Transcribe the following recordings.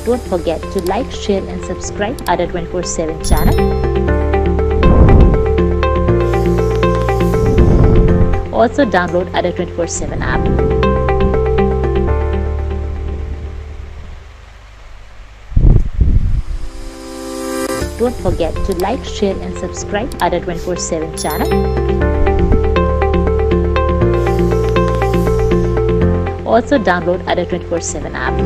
Don't forget to like, share and subscribe Ada 24/7 channel. Also download Ada 24/7 app. Don't forget to like, share and subscribe Ada 24/7 channel. Also download Ada 24/7 app.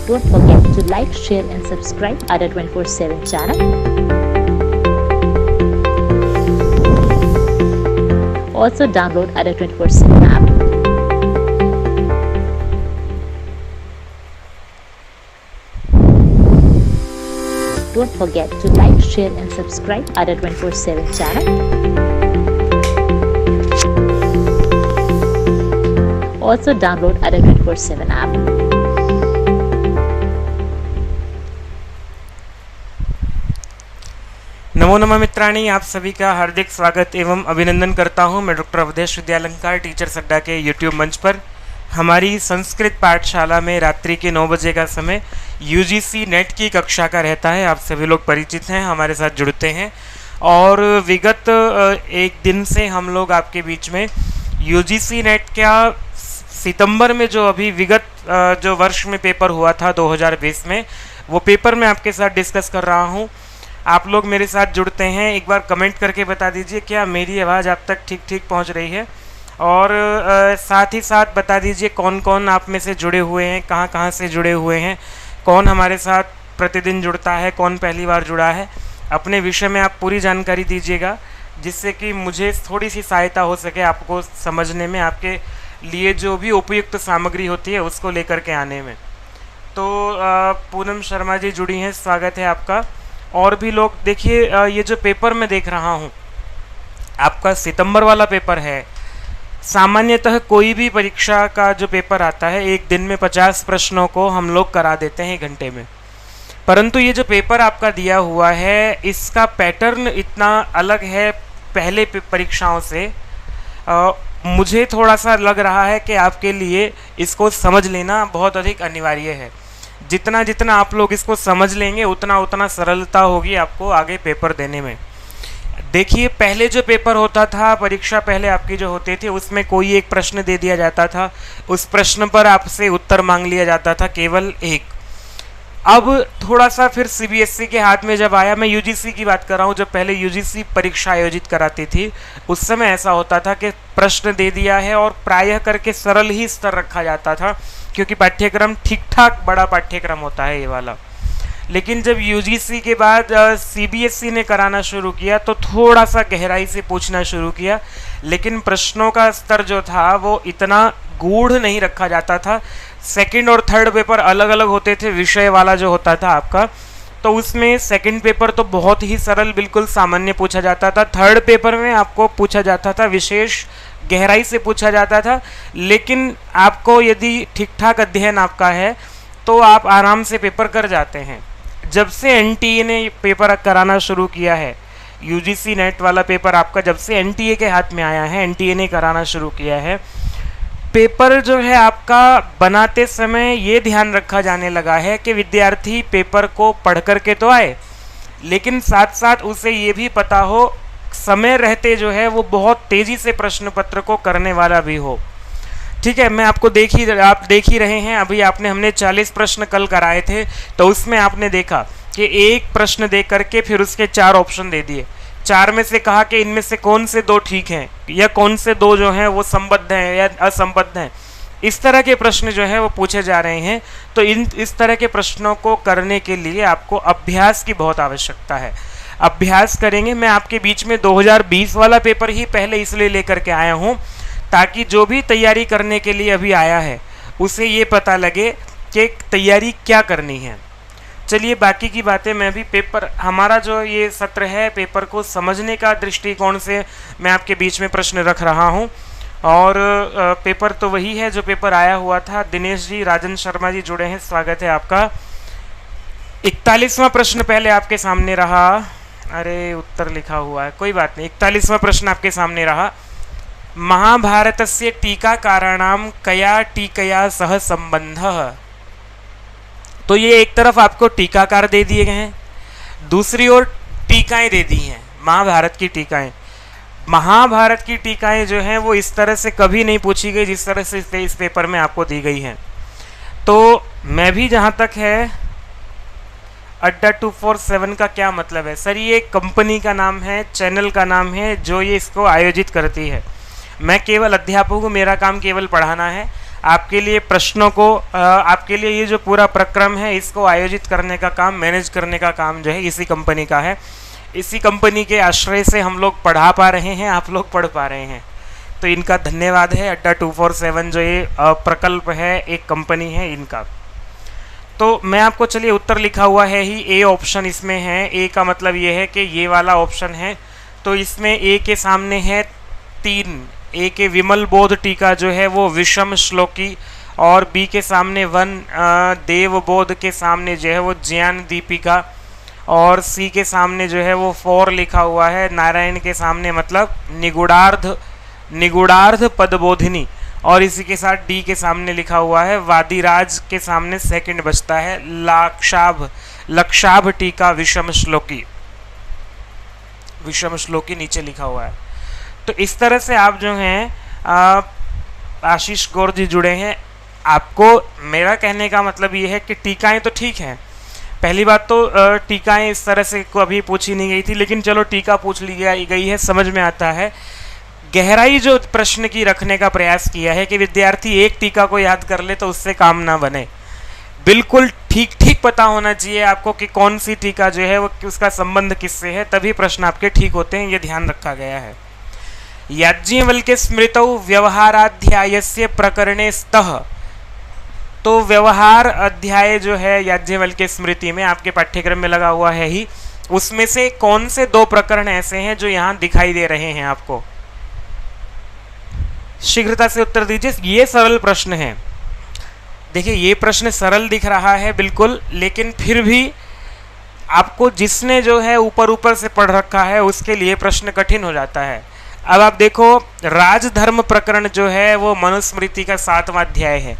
Don't forget to like, share and subscribe Ada 24/7 channel. Also download Ada 24/7 app. Don't forget to like, share and subscribe Ada 24/7 channel. Also download Ada 24/7 app. नमो नमः मित्राणी, आप सभी का हार्दिक स्वागत एवं अभिनंदन करता हूं। मैं डॉक्टर अवधेश विद्यालंकार टीचर्स अड्डा के यूट्यूब मंच पर हमारी संस्कृत पाठशाला में रात्रि के 9 बजे का समय यूजीसी नेट की कक्षा का रहता है। आप सभी लोग परिचित हैं, हमारे साथ जुड़ते हैं और विगत एक दिन से हम लोग आपके बीच में यूजीसी नेट का सितंबर में जो अभी विगत जो वर्ष में पेपर हुआ था 2020 में, वो पेपर मैं आपके साथ डिस्कस कर रहा हूँ। आप लोग मेरे साथ जुड़ते हैं, एक बार कमेंट करके बता दीजिए क्या मेरी आवाज़ आप तक ठीक पहुंच रही है, और साथ ही साथ बता दीजिए कौन कौन आप में से जुड़े हुए हैं, कहाँ से जुड़े हुए हैं, कौन हमारे साथ प्रतिदिन जुड़ता है, कौन पहली बार जुड़ा है। अपने विषय में आप पूरी जानकारी दीजिएगा जिससे कि मुझे थोड़ी सी सहायता हो सके आपको समझने में, आपके लिए जो भी उपयुक्त सामग्री होती है उसको लेकर के आने में। तो पूनम शर्मा जी जुड़ी हैं, स्वागत है आपका। और भी लोग देखिए, ये जो पेपर मैं देख रहा हूँ आपका सितंबर वाला पेपर है। सामान्यतः कोई भी परीक्षा का जो पेपर आता है एक दिन में 50 प्रश्नों को हम लोग करा देते हैं 1 घंटे में, परंतु ये जो पेपर आपका दिया हुआ है इसका पैटर्न इतना अलग है पहले परीक्षाओं से। मुझे थोड़ा सा लग रहा है कि आपके लिए इसको समझ लेना बहुत अधिक अनिवार्य है। जितना जितना आप लोग इसको समझ लेंगे उतना उतना सरलता होगी आपको आगे पेपर देने में। देखिए, पहले जो पेपर होता था, परीक्षा पहले आपकी जो होती थी, उसमें कोई एक प्रश्न दे दिया जाता था, उस प्रश्न पर आपसे उत्तर मांग लिया जाता था, केवल एक। अब थोड़ा सा फिर सीबीएसई के हाथ में जब आया, मैं यूजीसी की बात कर रहा हूँ, जब पहले यूजीसी परीक्षा आयोजित कराती थी उस समय ऐसा होता था कि प्रश्न दे दिया है और प्रायः करके सरल ही स्तर रखा जाता था, क्योंकि पाठ्यक्रम ठीक ठाक बड़ा पाठ्यक्रम होता है ये वाला। लेकिन जब यूजीसी के बाद सीबीएसई ने कराना शुरू किया तो थोड़ा सा गहराई से पूछना शुरू किया, लेकिन प्रश्नों का स्तर जो था वो इतना गूढ़ नहीं रखा जाता था। सेकंड और थर्ड पेपर अलग अलग होते थे, विषय वाला जो होता था आपका, तो उसमें सेकंड पेपर तो बहुत ही सरल बिल्कुल सामान्य पूछा जाता था। थर्ड पेपर में आपको पूछा जाता था, विशेष गहराई से पूछा जाता था। लेकिन आपको यदि ठीक ठाक अध्ययन आपका है तो आप आराम से पेपर कर जाते हैं। जब से एनटीए ने पेपर कराना शुरू किया है, यूजीसी नेट वाला पेपर आपका जब से एनटीए के हाथ में आया है, एनटीए ने कराना शुरू किया है, पेपर जो है आपका बनाते समय ये ध्यान रखा जाने लगा है कि विद्यार्थी पेपर को पढ़ करके तो आए, लेकिन साथ साथ उसे ये भी पता हो समय रहते जो है वो बहुत तेज़ी से प्रश्न पत्र को करने वाला भी हो। ठीक है, मैं आपको आप देख ही रहे हैं, अभी हमने 40 प्रश्न कल कराए थे, तो उसमें आपने देखा कि एक प्रश्न दे करके फिर उसके 4 ऑप्शन दे दिए। 4 में से कहा कि इनमें से कौन से 2 ठीक हैं या कौन से 2 जो हैं वो संबद्ध हैं या असंबद्ध हैं। इस तरह के प्रश्न जो है वो पूछे जा रहे हैं। तो इस तरह के प्रश्नों को करने के लिए आपको अभ्यास की बहुत आवश्यकता है। अभ्यास करेंगे। मैं आपके बीच में 2020 वाला पेपर ही पहले इसलिए लेकर के आया हूँ ताकि जो भी तैयारी करने के लिए अभी आया है उसे ये पता लगे कि तैयारी क्या करनी है। चलिए बाकी की बातें मैं भी हमारा जो ये सत्र है पेपर को समझने का दृष्टिकोण से मैं आपके बीच में प्रश्न रख रहा हूँ। और पेपर तो वही है जो पेपर आया हुआ था। दिनेश जी, राजन शर्मा जी जुड़े हैं, स्वागत है आपका। 41वां प्रश्न पहले आपके सामने रहा। अरे उत्तर लिखा हुआ है, कोई बात नहीं। 41वां प्रश्न आपके सामने रहा। महाभारतस्य टीकाकाराणां कया टीकया सह संबंधः। तो ये एक तरफ आपको टीकाकार दे दिए गए हैं, दूसरी ओर टीकाएं दे दी हैं, महाभारत की टीकाएं। महाभारत की टीकाएं जो हैं वो इस तरह से कभी नहीं पूछी गई जिस तरह से इस पेपर में आपको दी गई हैं। तो मैं भी जहाँ तक है अड्डा 247 का क्या मतलब है सर, ये कंपनी का नाम है, चैनल का नाम है जो ये इसको आयोजित करती है। मैं केवल अध्यापक हूँ, मेरा काम केवल पढ़ाना है। आपके लिए प्रश्नों को आपके लिए ये जो पूरा प्रक्रम है इसको आयोजित करने का काम, मैनेज करने का काम जो है इसी कंपनी का है। इसी कंपनी के आश्रय से हम लोग पढ़ा पा रहे हैं, आप लोग पढ़ पा रहे हैं, तो इनका धन्यवाद है। अड्डा 247 जो ये प्रकल्प है, एक कंपनी है इनका। तो मैं आपको चलिए उत्तर लिखा हुआ है ही, ए ऑप्शन इसमें है। ए का मतलब ये है कि ये वाला ऑप्शन है, तो इसमें ए के सामने है 3। ए के विमल बोध टीका जो है वो विषम श्लोकी, और बी के सामने 1 देव बोध के सामने जो है वो ज्ञान दीपिका, और सी के सामने जो है वो 4 लिखा हुआ है नारायण के सामने, मतलब निगूढ़ार्ध पदबोधिनी, और इसी के साथ डी के सामने लिखा हुआ है वादिराज के सामने सेकंड बचता है लक्षाभ टीका विषम श्लोकी नीचे लिखा हुआ है। तो इस तरह से आप जो हैं आशीष गौर जी जुड़े हैं। आपको मेरा कहने का मतलब ये है कि टीकाएं तो ठीक हैं, पहली बात तो टीकाएं इस तरह से कभी पूछी नहीं गई थी, लेकिन चलो टीका पूछ ली गई है, समझ में आता है। गहराई जो प्रश्न की रखने का प्रयास किया है कि विद्यार्थी एक टीका को याद कर ले तो उससे काम ना बने, बिल्कुल ठीक ठीक पता होना चाहिए आपको कि कौन सी टीका जो है वो उसका संबंध किससे है, तभी प्रश्न आपके ठीक होते हैं, ये ध्यान रखा गया है। याज्ञवल्क्य स्मृतौ व्यवहाराध्यायस्य प्रकरणे स्तः, तो व्यवहार अध्याय जो है याज्ञवल्क्य स्मृति में आपके पाठ्यक्रम में लगा हुआ है ही, उसमें से कौन से 2 प्रकरण ऐसे हैं जो यहाँ दिखाई दे रहे हैं आपको, शीघ्रता से उत्तर दीजिए। ये सरल प्रश्न है, देखिए ये प्रश्न सरल दिख रहा है बिल्कुल, लेकिन फिर भी आपको जिसने जो है ऊपर ऊपर से पढ़ रखा है उसके लिए प्रश्न कठिन हो जाता है। अब आप देखो, राजधर्म प्रकरण जो है वो मनुस्मृति का 7वां अध्याय है,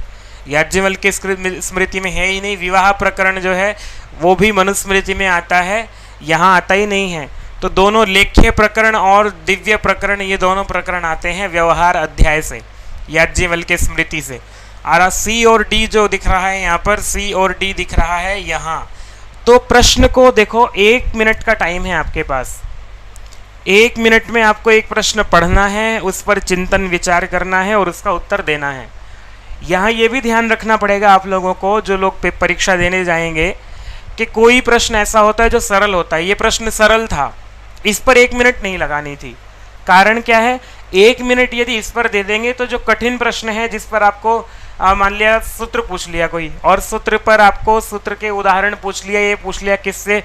याज्ञवल्क्य स्मृति में है ही नहीं। विवाह प्रकरण जो है वो भी मनुस्मृति में आता है, यहाँ आता ही नहीं है। तो दोनों लेख्य प्रकरण और दिव्य प्रकरण, ये दोनों प्रकरण आते हैं व्यवहार अध्याय से, याज्ञवल्क्य स्मृति से। और सी और डी जो दिख रहा है यहाँ पर, सी और डी दिख रहा है यहाँ। तो प्रश्न को देखो, 1 मिनट का टाइम है आपके पास, 1 मिनट में आपको एक प्रश्न पढ़ना है, उस पर चिंतन विचार करना है और उसका उत्तर देना है। यहाँ ये भी ध्यान रखना पड़ेगा आप लोगों को, जो लोग परीक्षा देने जाएंगे, कि कोई प्रश्न ऐसा होता है जो सरल होता है। ये प्रश्न सरल था, इस पर 1 मिनट नहीं लगानी थी। कारण क्या है, 1 मिनट यदि इस पर दे देंगे तो जो कठिन प्रश्न है जिस पर आपको मान लिया सूत्र पूछ लिया कोई, और सूत्र पर आपको सूत्र के उदाहरण पूछ लिया, ये पूछ लिया किससे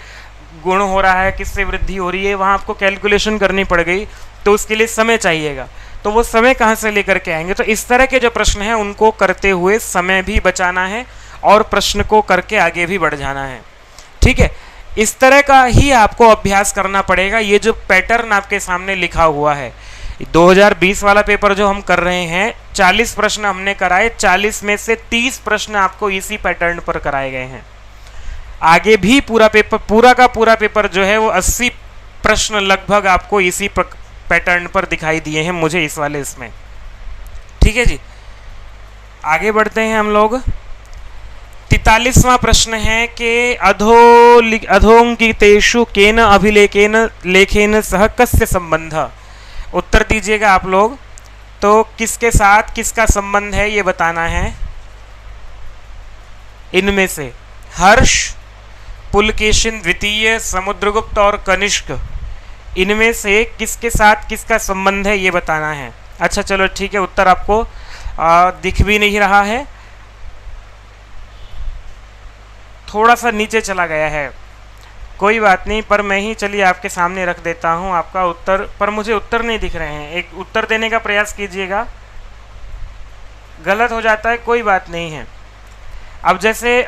गुण हो रहा है, किससे वृद्धि हो रही है, वहाँ आपको कैलकुलेशन करनी पड़ गई, तो उसके लिए समय चाहिएगा। तो वो समय कहाँ से लेकर के आएंगे। तो इस तरह के जो प्रश्न हैं उनको करते हुए समय भी बचाना है और प्रश्न को करके आगे भी बढ़ जाना है, ठीक है। इस तरह का ही आपको अभ्यास करना पड़ेगा। ये जो पैटर्न आपके सामने लिखा हुआ है, 2020 वाला पेपर जो हम कर रहे हैं, 40 प्रश्न हमने कराए, 40 में से 30 प्रश्न आपको इसी पैटर्न पर कराए गए हैं। आगे भी पूरा का पूरा पेपर जो है वो 80 प्रश्न लगभग आपको इसी पैटर्न पर दिखाई दिए हैं मुझे इस वाले इसमें, ठीक है जी। आगे बढ़ते हैं हम लोग। 43वां प्रश्न है कि अधोंकितेषु केन अभिलेखेन लेखेन सह कस्य संबंध। उत्तर दीजिएगा आप लोग। तो किसके साथ किसका संबंध है ये बताना है। इनमें से हर्ष, पुलकेशिन द्वितीय, समुद्रगुप्त और कनिष्क, इनमें से किसके साथ किसका संबंध है ये बताना है। अच्छा चलो ठीक है, उत्तर आपको दिख भी नहीं रहा है, थोड़ा सा नीचे चला गया है, कोई बात नहीं, पर मैं ही चलिए आपके सामने रख देता हूं आपका उत्तर। पर मुझे उत्तर नहीं दिख रहे हैं, एक उत्तर देने का प्रयास कीजिएगा, गलत हो जाता है कोई बात नहीं है। अब जैसे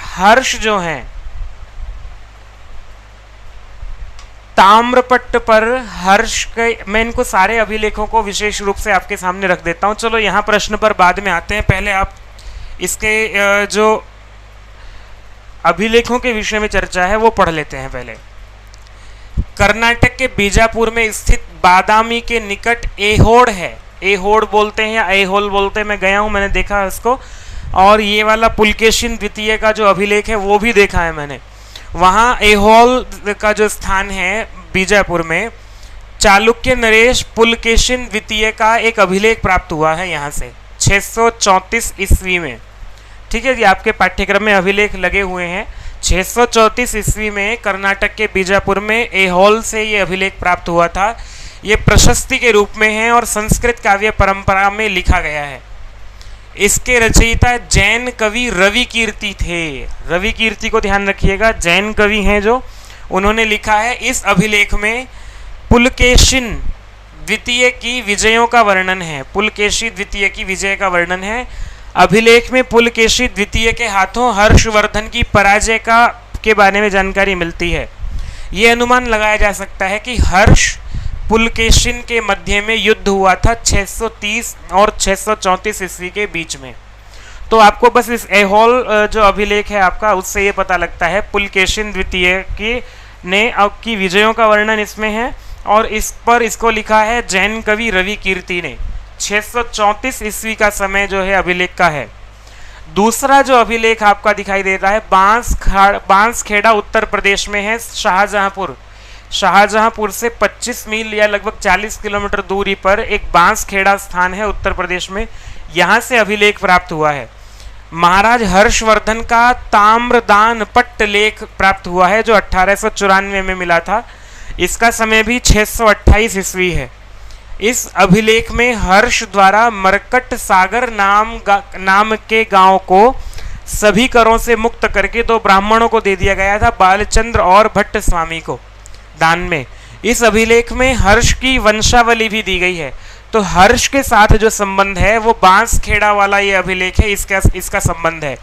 हर्ष जो हैं ताम्रपट्ट पर हर्ष के, मैं इनको सारे अभिलेखों को विशेष रूप से आपके सामने रख देता हूं। चलो यहाँ प्रश्न पर बाद में आते हैं, पहले आप इसके जो अभिलेखों के विषय में चर्चा है वो पढ़ लेते हैं। पहले कर्नाटक के बीजापुर में स्थित बादामी के निकट एहोड़ है, एहोड़ बोलते हैं या एहोल बोलते हैं, मैं गया हूं, मैंने देखा इसको। और ये वाला पुलकेशिन द्वितीय का जो अभिलेख है वो भी देखा है मैंने। वहाँ एहोल का जो स्थान है बीजापुर में, चालुक्य नरेश पुलकेशिन द्वितीय का एक अभिलेख प्राप्त हुआ है यहाँ से 634 ईस्वी में। ठीक है जी, आपके पाठ्यक्रम में अभिलेख लगे हुए हैं। 634 ईस्वी में कर्नाटक के बीजापुर में एहोल से ये अभिलेख प्राप्त हुआ था। ये प्रशस्ति के रूप में है और संस्कृत काव्य परंपरा में लिखा गया है। इसके रचयिता जैन कवि रवि कीर्ति थे। रवि कीर्ति को ध्यान रखिएगा, जैन कवि हैं जो, उन्होंने लिखा है। इस अभिलेख में पुलकेशिन द्वितीय की विजयों का वर्णन है, पुलकेशी द्वितीय की विजय का वर्णन है। अभिलेख में पुलकेशी द्वितीय के हाथों हर्षवर्धन की पराजय के बारे में जानकारी मिलती है। ये अनुमान लगाया जा सकता है कि हर्ष पुलकेशिन के मध्य में युद्ध हुआ था 630 और 634 ईस्वी के बीच में। तो आपको बस इस एहोल जो अभिलेख है आपका, उससे ये पता लगता है पुलकेशिन द्वितीय की विजयों का वर्णन इसमें है। और इस पर इसको लिखा है जैन कवि रवि कीर्ति ने। 634 ईस्वी का समय जो है अभिलेख का है। दूसरा जो अभिलेख आपका दिखाई देता है बांसखेड़ा उत्तर प्रदेश में है, शाहजहांपुर। शाहजहांपुर से 25 मील या लगभग 40 किलोमीटर दूरी पर एक बांसखेड़ा स्थान है उत्तर प्रदेश में, यहाँ से अभिलेख प्राप्त हुआ है। महाराज हर्षवर्धन का ताम्रदान पट्ट लेख प्राप्त हुआ है जो 1894 में मिला था। इसका समय भी 628 ईस्वी है। इस अभिलेख में हर्ष द्वारा मरकट सागर नाम के गांव को सभी करों से मुक्त करके 2 ब्राह्मणों को दे दिया गया था, बालचंद्र और भट्ट स्वामी को दान में। इस अभिलेख में हर्ष की वंशावली भी दी गई है। तो हर्ष के साथ जो संबंध है वो बांसखेड़ा वाला ये अभिलेख है, इसका संबंध है।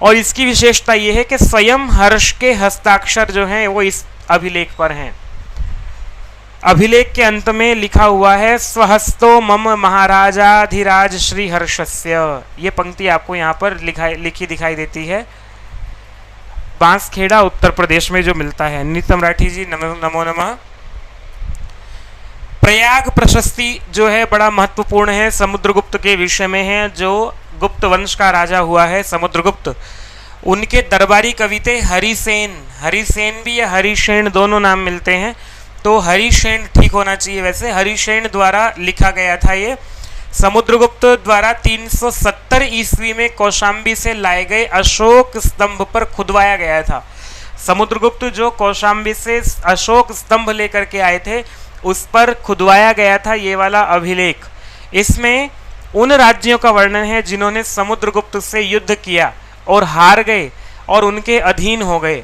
और इसकी विशेषता ये है कि स्वयं हर्ष के हस्ताक्षर जो हैं वो इस अभिलेख पर हैं। अभिलेख के अंत में लिखा हुआ है स्वहस्तो मम महाराजाधिराज श्री हर्षस्य। ये पंक्ति आपको यहाँ पर लिखी दिखाई देती है। बांसखेड़ा उत्तर प्रदेश में जो मिलता है। नित्य मराठी जी नमो नमः। प्रयाग प्रशस्ति जो है बड़ा महत्वपूर्ण है, समुद्रगुप्त के विषय में है, जो गुप्त वंश का राजा हुआ है समुद्रगुप्त। उनके दरबारी कवि थे हरिसेन। हरिसेन भी या हरिशेन दोनों नाम मिलते हैं, तो हरिशेन ठीक होना चाहिए। वैसे हरिशेन द्वारा लिखा गया था ये। समुद्रगुप्त द्वारा 370 ईस्वी में कौशाम्बी से लाए गए अशोक स्तंभ पर खुदवाया गया था। समुद्रगुप्त जो कौशाम्बी से अशोक स्तंभ लेकर के आए थे उस पर खुदवाया गया था ये वाला अभिलेख। इसमें उन राज्यों का वर्णन है जिन्होंने समुद्रगुप्त से युद्ध किया और हार गए और उनके अधीन हो गए।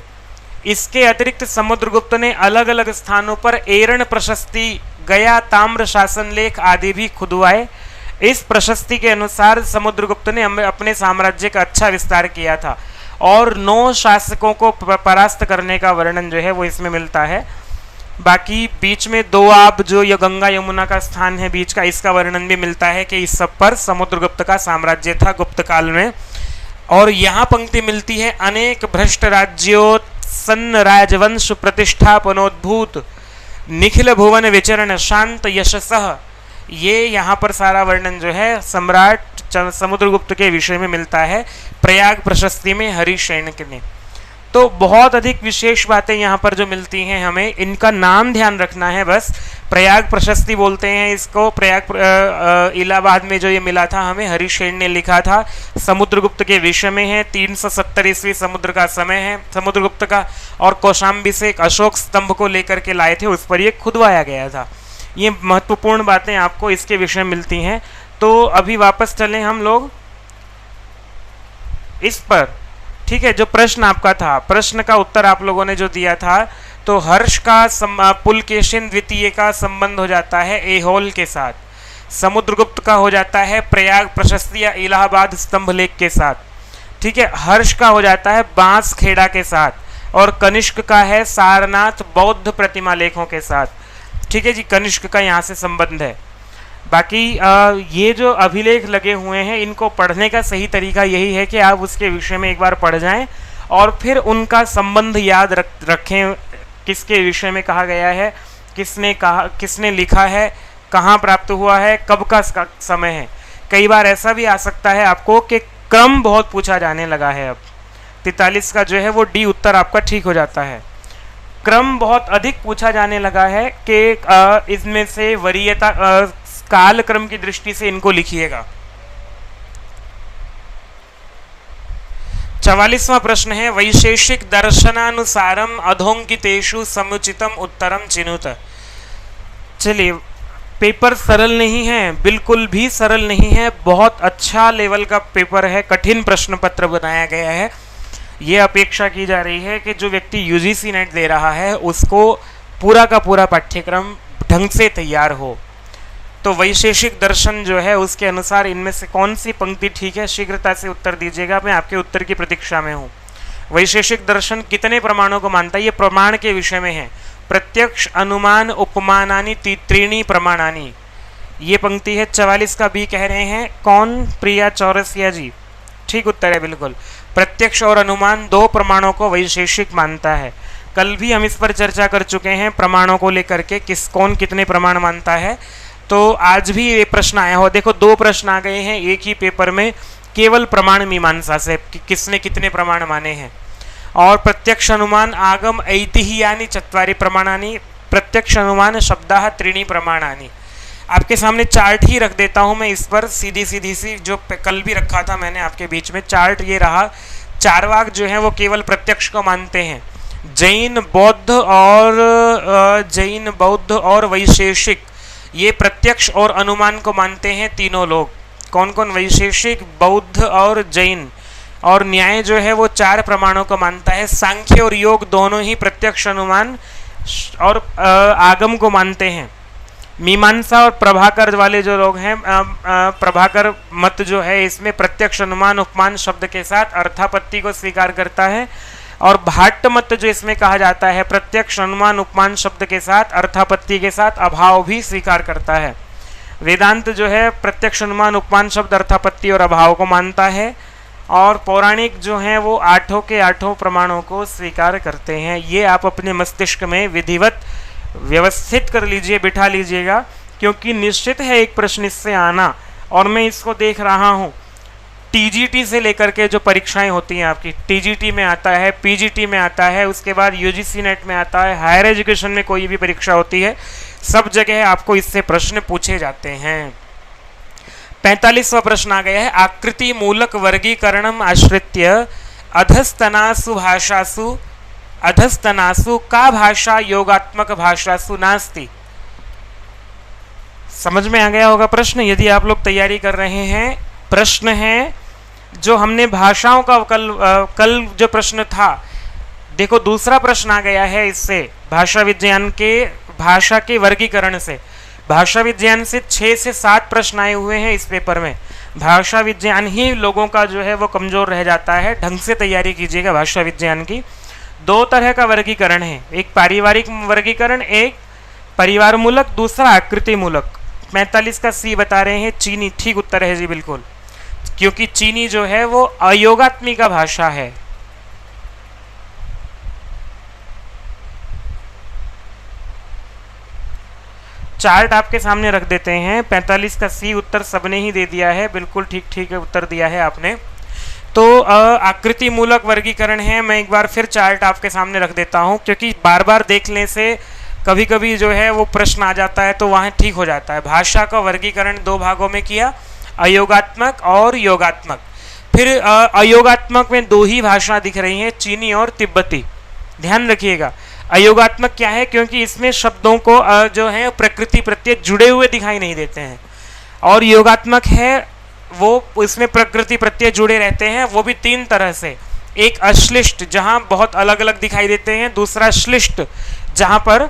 इसके अतिरिक्त समुद्रगुप्त ने अलग अलग स्थानों पर एरण प्रशस्ति, गया ताम्र शासन लेख आदि भी खुदवाए। इस प्रशस्ति के अनुसार समुद्रगुप्त ने अपने साम्राज्य का अच्छा विस्तार किया था और 9 शासकों को परास्त करने का वर्णन जो है वो इसमें मिलता है। बाकी बीच में दोआब जो ये गंगा यमुना का स्थान है बीच का, इसका वर्णन भी मिलता है कि इस सब पर समुद्रगुप्त का साम्राज्य था गुप्त काल में। और यहाँ पंक्ति मिलती है अनेक भ्रष्ट राज्योत्सन्न राजवंश प्रतिष्ठापनोद्भूत निखिल भुवन विचरण शांत यशसः। ये यहाँ पर सारा वर्णन जो है सम्राट समुद्रगुप्त के विषय में मिलता है प्रयाग प्रशस्ति में हरिशेन ने। तो बहुत अधिक विशेष बातें यहाँ पर जो मिलती हैं, हमें इनका नाम ध्यान रखना है बस। प्रयाग प्रशस्ति बोलते हैं इसको। प्रयाग इलाहाबाद में जो ये मिला था हमें, हरिशेन ने लिखा था, समुद्रगुप्त के विषय में है। 370 ईस्वी समुद्र का समय है समुद्रगुप्त का, और कौशाम्बी से एक अशोक स्तंभ को लेकर के लाए थे, उस पर ये खुदवाया गया था। ये महत्वपूर्ण बातें आपको इसके विषय में मिलती हैं। तो अभी वापस चलें हम लोग इस पर। ठीक है, जो प्रश्न आपका था, प्रश्न का उत्तर आप लोगों ने जो दिया था, तो हर्ष का पुलकेशिन द्वितीय का संबंध हो जाता है एहोल के साथ, समुद्रगुप्त का हो जाता है प्रयाग प्रशस्ति या इलाहाबाद स्तंभ लेख के साथ। ठीक है, हर्ष का हो जाता है बांसखेड़ा के साथ, और कनिष्क का है सारनाथ बौद्ध प्रतिमा लेखों के साथ। ठीक है जी, कनिष्क का यहाँ से संबंध है। बाकी ये जो अभिलेख लगे हुए हैं इनको पढ़ने का सही तरीका यही है कि आप उसके विषय में एक बार पढ़ जाएं और फिर उनका संबंध याद रखें, किसके विषय में कहा गया है, किसने लिखा है, कहाँ प्राप्त हुआ है, कब का समय है। कई बार ऐसा भी आ सकता है आपको कि क्रम बहुत पूछा जाने लगा है। अब 43 का जो है वो डी उत्तर आपका ठीक हो जाता है। क्रम बहुत अधिक पूछा जाने लगा है कि इसमें से वरीयता काल क्रम की दृष्टि से इनको लिखिएगा। 44वां प्रश्न है वैशेषिक दर्शनानुसारम अधोंकितेषु समुचितम उत्तरम चिनुत। चलिए, पेपर सरल नहीं है, बिल्कुल भी सरल नहीं है, बहुत अच्छा लेवल का पेपर है, कठिन प्रश्न पत्र बनाया गया है। ये अपेक्षा की जा रही है कि जो व्यक्ति यूजीसी नेट दे रहा है उसको पूरा का पूरा पाठ्यक्रम ढंग से तैयार हो। तो वैशेषिक दर्शन जो है उसके अनुसार इनमें से कौन सी पंक्ति ठीक है, शीघ्रता से उत्तर दीजिएगा, मैं आपके उत्तर की प्रतीक्षा में हूँ। वैशेषिक दर्शन कितने प्रमाणों को मानता है, ये प्रमाण के विषय में है। प्रत्यक्ष अनुमान उपमानानि त्रीणी प्रमाणानि, ये पंक्ति है। 44 का बी कह रहे हैं कौन, प्रिया चौरसिया जी, ठीक उत्तर है बिल्कुल। प्रत्यक्ष और अनुमान दो प्रमाणों को वैशेषिक मानता है। कल भी हम इस पर चर्चा कर चुके हैं प्रमाणों को लेकर के, कौन कितने प्रमाण मानता है। तो आज भी ये प्रश्न आया हो, देखो 2 प्रश्न आ गए हैं एक ही पेपर में केवल प्रमाण मीमांसा से कि किसने कितने प्रमाण माने हैं। और प्रत्यक्ष अनुमान आगम ऐतिह्यानि चत्वारि प्रमाणानि, प्रत्यक्ष अनुमान शब्दाः त्रीणि प्रमाणानि। आपके सामने चार्ट ही रख देता हूं मैं इस पर, सीधी सी जो कल भी रखा था मैंने आपके बीच में चार्ट ये रहा। चारवाक जो है वो केवल प्रत्यक्ष को मानते हैं। जैन बौद्ध और वैशेषिक ये प्रत्यक्ष और अनुमान को मानते हैं तीनों लोग। कौन कौन, वैशेषिक, बौद्ध और जैन। और न्याय जो है वो 4 प्रमाणों को मानता है। सांख्य और योग दोनों ही प्रत्यक्ष अनुमान और आगम को मानते हैं। मीमांसा और प्रभाकर वाले जो लोग हैं, प्रभाकर मत जो है इसमें प्रत्यक्ष अनुमान उपमान शब्द के साथ अर्थापत्ति को स्वीकार करता है। और भाट्ट मत जो इसमें कहा जाता है प्रत्यक्ष अनुमान उपमान शब्द के साथ अर्थापत्ति के साथ अभाव भी स्वीकार करता है। वेदांत जो है प्रत्यक्ष अनुमान उपमान शब्द अर्थापत्ति और अभाव को मानता है। और पौराणिक जो हैं वो 8 के 8 प्रमाणों को स्वीकार करते हैं। ये आप अपने मस्तिष्क में विधिवत व्यवस्थित कर लीजिए, बिठा लीजिएगा, क्योंकि निश्चित है एक प्रश्न इससे आना। और मैं इसको देख रहा हूँ, टीजीटी से लेकर के जो परीक्षाएं होती हैं आपकी, टीजीटी में आता है, पीजीटी में आता है, उसके बाद यूजीसी नेट में आता है, हायर एजुकेशन में कोई भी परीक्षा होती है, सब जगह आपको इससे प्रश्न पूछे जाते हैं। 45वां प्रश्न आ गया है आकृति मूलक वर्गीकरणम आश्रित्य अधस्तनासु का भाषा योगात्मक भाषासु नास्ति। समझ में आ गया होगा प्रश्न, यदि आप लोग तैयारी कर रहे हैं। प्रश्न है जो हमने भाषाओं का कल जो प्रश्न था, देखो दूसरा प्रश्न आ गया है इससे, भाषा विज्ञान के भाषा के वर्गीकरण से। भाषा विज्ञान से 6 से 7 प्रश्न आए हुए हैं इस पेपर में। भाषा विज्ञान ही लोगों का जो है वो कमजोर रह जाता है। ढंग से तैयारी कीजिएगा भाषा विज्ञान की। 2 तरह का वर्गीकरण है, एक पारिवारिक वर्गीकरण, एक परिवार मूलक, दूसरा आकृति मूलक। 45 का सी बता रहे हैं चीनी, ठीक उत्तर है जी बिल्कुल, क्योंकि चीनी जो है वो अयोगात्मिका भाषा है। चार्ट आपके सामने रख देते हैं। 45 का सी उत्तर सबने ही दे दिया है, बिल्कुल ठीक है उत्तर दिया है आपने। तो आकृति मूलक वर्गीकरण है। मैं एक बार फिर चार्ट आपके सामने रख देता हूं, क्योंकि बार बार देखने से कभी कभी जो है वो प्रश्न आ जाता है तो वहाँ ठीक हो जाता है। भाषा का वर्गीकरण 2 भागों में किया, अयोगात्मक और योगात्मक। फिर अयोगात्मक में 2 ही भाषा दिख रही हैं, चीनी और तिब्बती। ध्यान रखिएगा, अयोगात्मक क्या है, क्योंकि इसमें शब्दों को जो है प्रकृति प्रत्यय जुड़े हुए दिखाई नहीं देते हैं। और योगात्मक है वो इसमें प्रकृति प्रत्यय जुड़े रहते हैं, वो भी 3 तरह से। एक अश्लिष्ट जहाँ बहुत अलग अलग दिखाई देते हैं, दूसरा श्लिष्ट जहाँ पर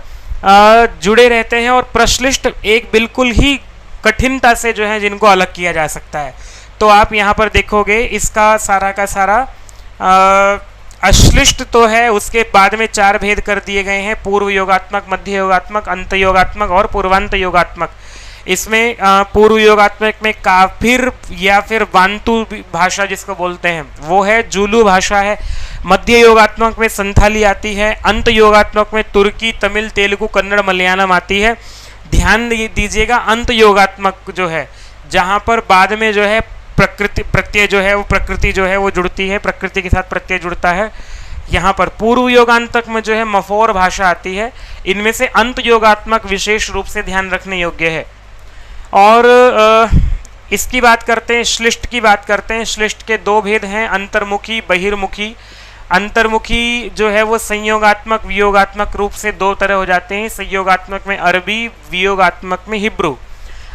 जुड़े रहते हैं, और प्रश्लिष्ट एक बिल्कुल ही कठिनता से जो है जिनको अलग किया जा सकता है। तो आप यहाँ पर देखोगे इसका सारा का सारा अश्लिष्ट तो है, उसके बाद में 4 भेद कर दिए गए हैं, पूर्व योगात्मक, मध्य योगात्मक, अंत योगात्मक और पूर्वांत योगात्मक। इसमें पूर्व योगात्मक में काफिर या फिर बांतु भाषा जिसको बोलते हैं वो है, जूलू भाषा है। मध्य योगात्मक में संथाली आती है। अंत योगात्मक में तुर्की, तमिल, तेलुगु, कन्नड़, मलयालम आती है। ध्यान दीजिएगा, अंत योगात्मक जो है जहाँ पर बाद में जो है प्रकृति प्रत्यय जो है वो प्रकृति जो है वो जुड़ती है, प्रकृति के साथ प्रत्यय जुड़ता है। यहाँ पर पूर्व योगांतक में जो है मफोर भाषा आती है। इनमें से अंत योगात्मक विशेष रूप से ध्यान रखने योग्य है। और इसकी बात करते हैं, श्लिष्ट की बात करते हैं। श्लिष्ट के 2 भेद हैं, अंतर्मुखी, बहिर्मुखी। अंतर्मुखी जो है वो संयोगात्मक, वियोगात्मक रूप से 2 तरह हो जाते हैं। संयोगात्मक में अरबी, वियोगात्मक में हिब्रू।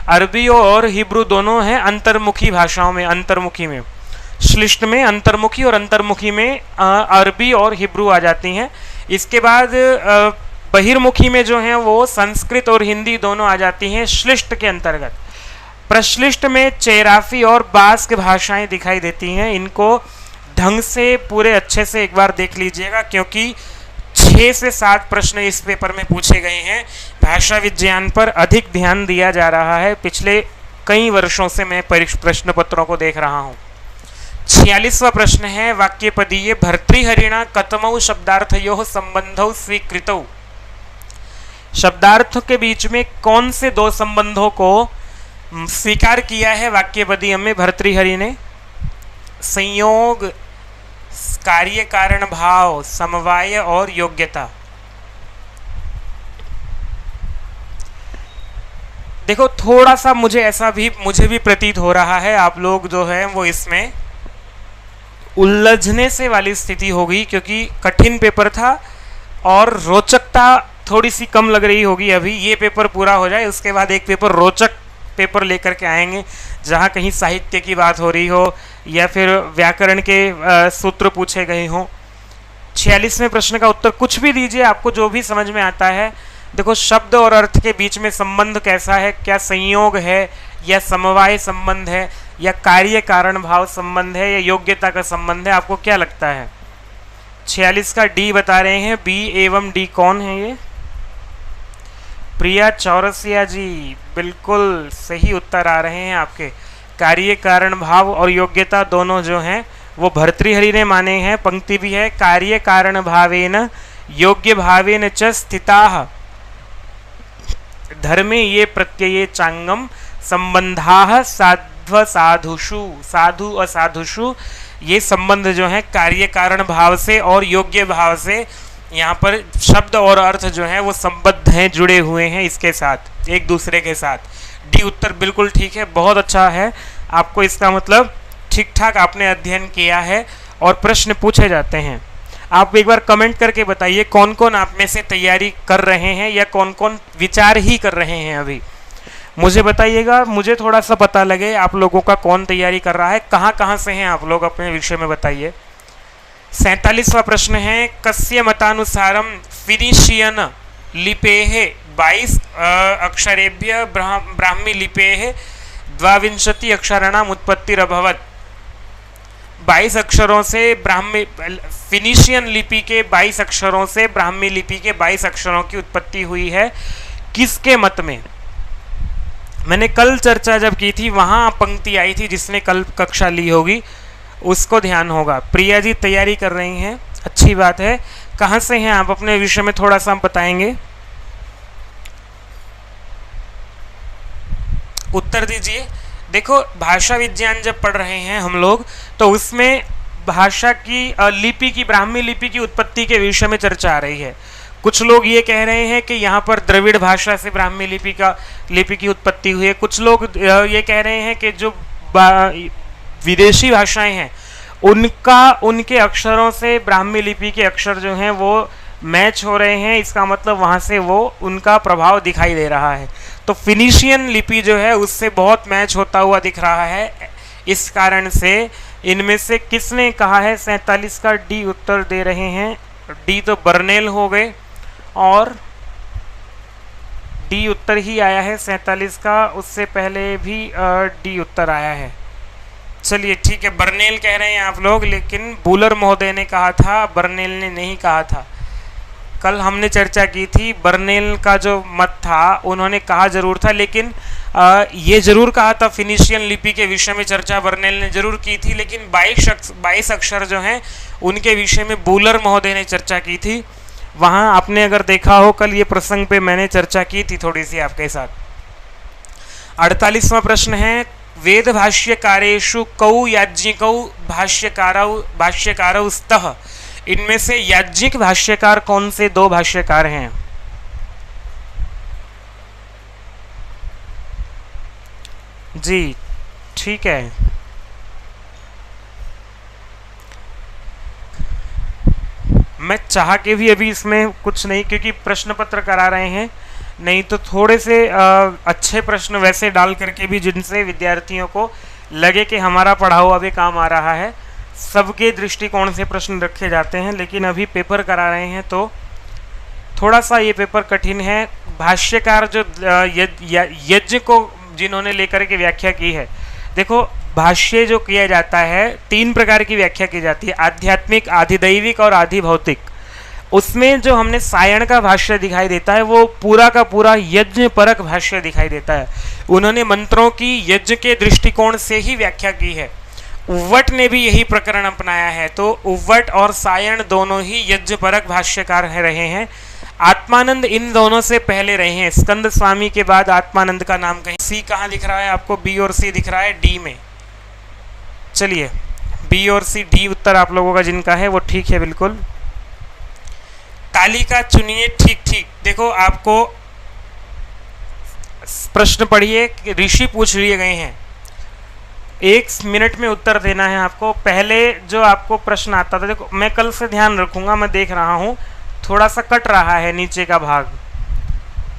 अरबी और हिब्रू दोनों हैं अंतर्मुखी भाषाओं में। अंतर्मुखी में, श्लिष्ट में अंतर्मुखी और अंतर्मुखी में अरबी और हिब्रू आ जाती हैं। इसके बाद बहिर्मुखी में जो है वो संस्कृत और हिंदी दोनों आ जाती हैं श्लिष्ट के अंतर्गत। प्रश्लिष्ट में चेराफी और बास्क भाषाएं दिखाई देती हैं। इनको ढंग से पूरे अच्छे से एक बार देख लीजिएगा, क्योंकि 6 से 7 प्रश्न इस पेपर में पूछे गए हैं। भाषा विज्ञान पर अधिक ध्यान दिया जा रहा है। पिछले कई वर्षों से मैं प्रश्न पत्रों को देख रहा हूँ। 46वां प्रश्न है, वाक्यपदीय भर्तृहरिणा कतमौ शब्दार्थयोः संबंधौ स्वीकृतौ। शब्दार्थ के बीच में कौन से 2 संबंधों को स्वीकार किया है वाक्यपदीय में भर्तृहरि ने? संयोग, कार्य कारण भाव, समवाय और योग्यता। देखो, थोड़ा सा मुझे भी प्रतीत हो रहा है आप लोग जो है वो इसमें उलझने से वाली स्थिति होगी, क्योंकि कठिन पेपर था और रोचकता थोड़ी सी कम लग रही होगी। अभी ये पेपर पूरा हो जाए, उसके बाद एक पेपर रोचक पेपर लेकर के आएंगे, जहाँ कहीं साहित्य की बात हो रही हो या फिर व्याकरण के सूत्र पूछे गए हों। 46वें प्रश्न का उत्तर कुछ भी दीजिए, आपको जो भी समझ में आता है। देखो, शब्द और अर्थ के बीच में संबंध कैसा है? क्या संयोग है या समवाय संबंध है या कार्य कारण भाव संबंध है या योग्यता का संबंध है? आपको क्या लगता है? 46 का डी बता रहे हैं। बी एवं डी कौन है? ये प्रिया चौरसिया जी, बिल्कुल सही उत्तर आ रहे हैं आपके। कार्य कारण भाव और योग्यता दोनों जो हैं वो भर्तृहरि ने माने हैं। पंक्ति भी है, कार्य कारण भावेन योग्य भावेन च स्थिताः धर्मे ये प्रत्यये चांगम संबंधाः साध्व साधुषु। साधु असाधुषु ये संबंध जो है कार्य कारण भाव से और योग्य भाव से, यहाँ पर शब्द और अर्थ जो है वो संबद्ध हैं, जुड़े हुए हैं इसके साथ, एक दूसरे के साथ। डी उत्तर बिल्कुल ठीक है, बहुत अच्छा है। आपको इसका मतलब ठीक ठाक आपने अध्ययन किया है और प्रश्न पूछे जाते हैं। आप एक बार कमेंट करके बताइए कौन कौन आप में से तैयारी कर रहे हैं या कौन कौन विचार ही कर रहे हैं अभी। मुझे बताइएगा, मुझे थोड़ा सा पता लगे आप लोगों का कौन तैयारी कर रहा है, कहाँ कहाँ से हैं आप लोग, अपने विषय में बताइए। 47वां प्रश्न है, कस्य मतानुसारम फिनिशियन लिपेः 22 अक्षरेभ्य ब्राह्मी लिपेः 22 अक्षराणाम उत्पत्तिरभवत्। 22 अक्षरों से ब्राह्मी फिनिशियन लिपि के 22 अक्षरों से ब्राह्मी लिपि के 22 अक्षरों की उत्पत्ति हुई है। किसके मत में? मैंने कल चर्चा जब की थी वहां पंक्ति आई थी, जिसने कल कक्षा ली होगी उसको ध्यान होगा। प्रिया जी तैयारी कर रही हैं, अच्छी बात है। कहाँ से हैं आप? अपने विषय में थोड़ा सा हम बताएंगे, उत्तर दीजिए। देखो, भाषा विज्ञान जब पढ़ रहे हैं हम लोग तो उसमें भाषा की लिपि की, ब्राह्मी लिपि की उत्पत्ति के विषय में चर्चा आ रही है। कुछ लोग ये कह रहे हैं कि यहाँ पर द्रविड़ भाषा से ब्राह्मी लिपि की उत्पत्ति हुई है। कुछ लोग ये कह रहे हैं कि जो विदेशी भाषाएं हैं उनके अक्षरों से ब्राह्मी लिपि के अक्षर जो हैं वो मैच हो रहे हैं, इसका मतलब वहाँ से वो उनका प्रभाव दिखाई दे रहा है। तो फिनिशियन लिपि जो है उससे बहुत मैच होता हुआ दिख रहा है। इस कारण से इनमें से किसने कहा है? 47 का डी उत्तर दे रहे हैं। डी तो बर्नेल हो गए और डी उत्तर ही आया है 47 का, उससे पहले भी डी उत्तर आया है। चलिए ठीक है, बर्नेल कह रहे हैं आप लोग, लेकिन बूलर महोदय ने कहा था, बर्नेल ने नहीं कहा था। कल हमने चर्चा की थी, बर्नेल का जो मत था उन्होंने कहा जरूर था, लेकिन ये जरूर कहा था फिनिशियन लिपि के विषय में चर्चा बर्नेल ने जरूर की थी, लेकिन 22 अक्षर जो हैं उनके विषय में बूलर महोदय ने चर्चा की थी। वहाँ आपने अगर देखा हो, कल ये प्रसंग पे मैंने चर्चा की थी थोड़ी सी आपके साथ। 48वां प्रश्न है, वेद भाष्यकारेषु कौ याज्ञिकौ भाष्यकारौ स्तः। इनमें से याज्ञिक भाष्यकार कौन से दो भाष्यकार हैं? जी ठीक है, मैं चाह के भी अभी इसमें कुछ नहीं, क्योंकि प्रश्न पत्र करा रहे हैं, नहीं तो थोड़े से अच्छे प्रश्न वैसे डाल करके भी जिनसे विद्यार्थियों को लगे कि हमारा पढ़ा हुआ भी काम आ रहा है, सबके दृष्टिकोण से प्रश्न रखे जाते हैं। लेकिन अभी पेपर करा रहे हैं तो थोड़ा सा ये पेपर कठिन है। भाष्यकार जो यज्ञ को जिन्होंने लेकर के व्याख्या की है, देखो भाष्य जो किया जाता है 3 प्रकार की व्याख्या की जाती है, आध्यात्मिक, आधिदैविक और आधिभौतिक। उसमें जो हमने सायण का भाष्य दिखाई देता है वो पूरा का पूरा यज्ञ परक भाष्य दिखाई देता है। उन्होंने मंत्रों की यज्ञ के दृष्टिकोण से ही व्याख्या की है। उव्वट ने भी यही प्रकरण अपनाया है, तो उव्वट और सायण दोनों ही यज्ञ परक भाष्यकार रहे हैं। आत्मानंद इन दोनों से पहले रहे हैं। स्कंद स्वामी के बाद आत्मानंद का नाम कहीं सी कहाँ दिख रहा है आपको? बी और सी दिख रहा है, डी में। चलिए बी और सी, डी उत्तर आप लोगों का जिनका है वो ठीक है बिल्कुल। तालिका चुनिए ठीक ठीक। देखो आपको प्रश्न पढ़िए, ऋषि पूछ लिए गए हैं, 1 मिनट में उत्तर देना है आपको। पहले जो आपको प्रश्न आता था, देखो मैं कल से ध्यान रखूंगा, मैं देख रहा हूँ थोड़ा सा कट रहा है नीचे का भाग,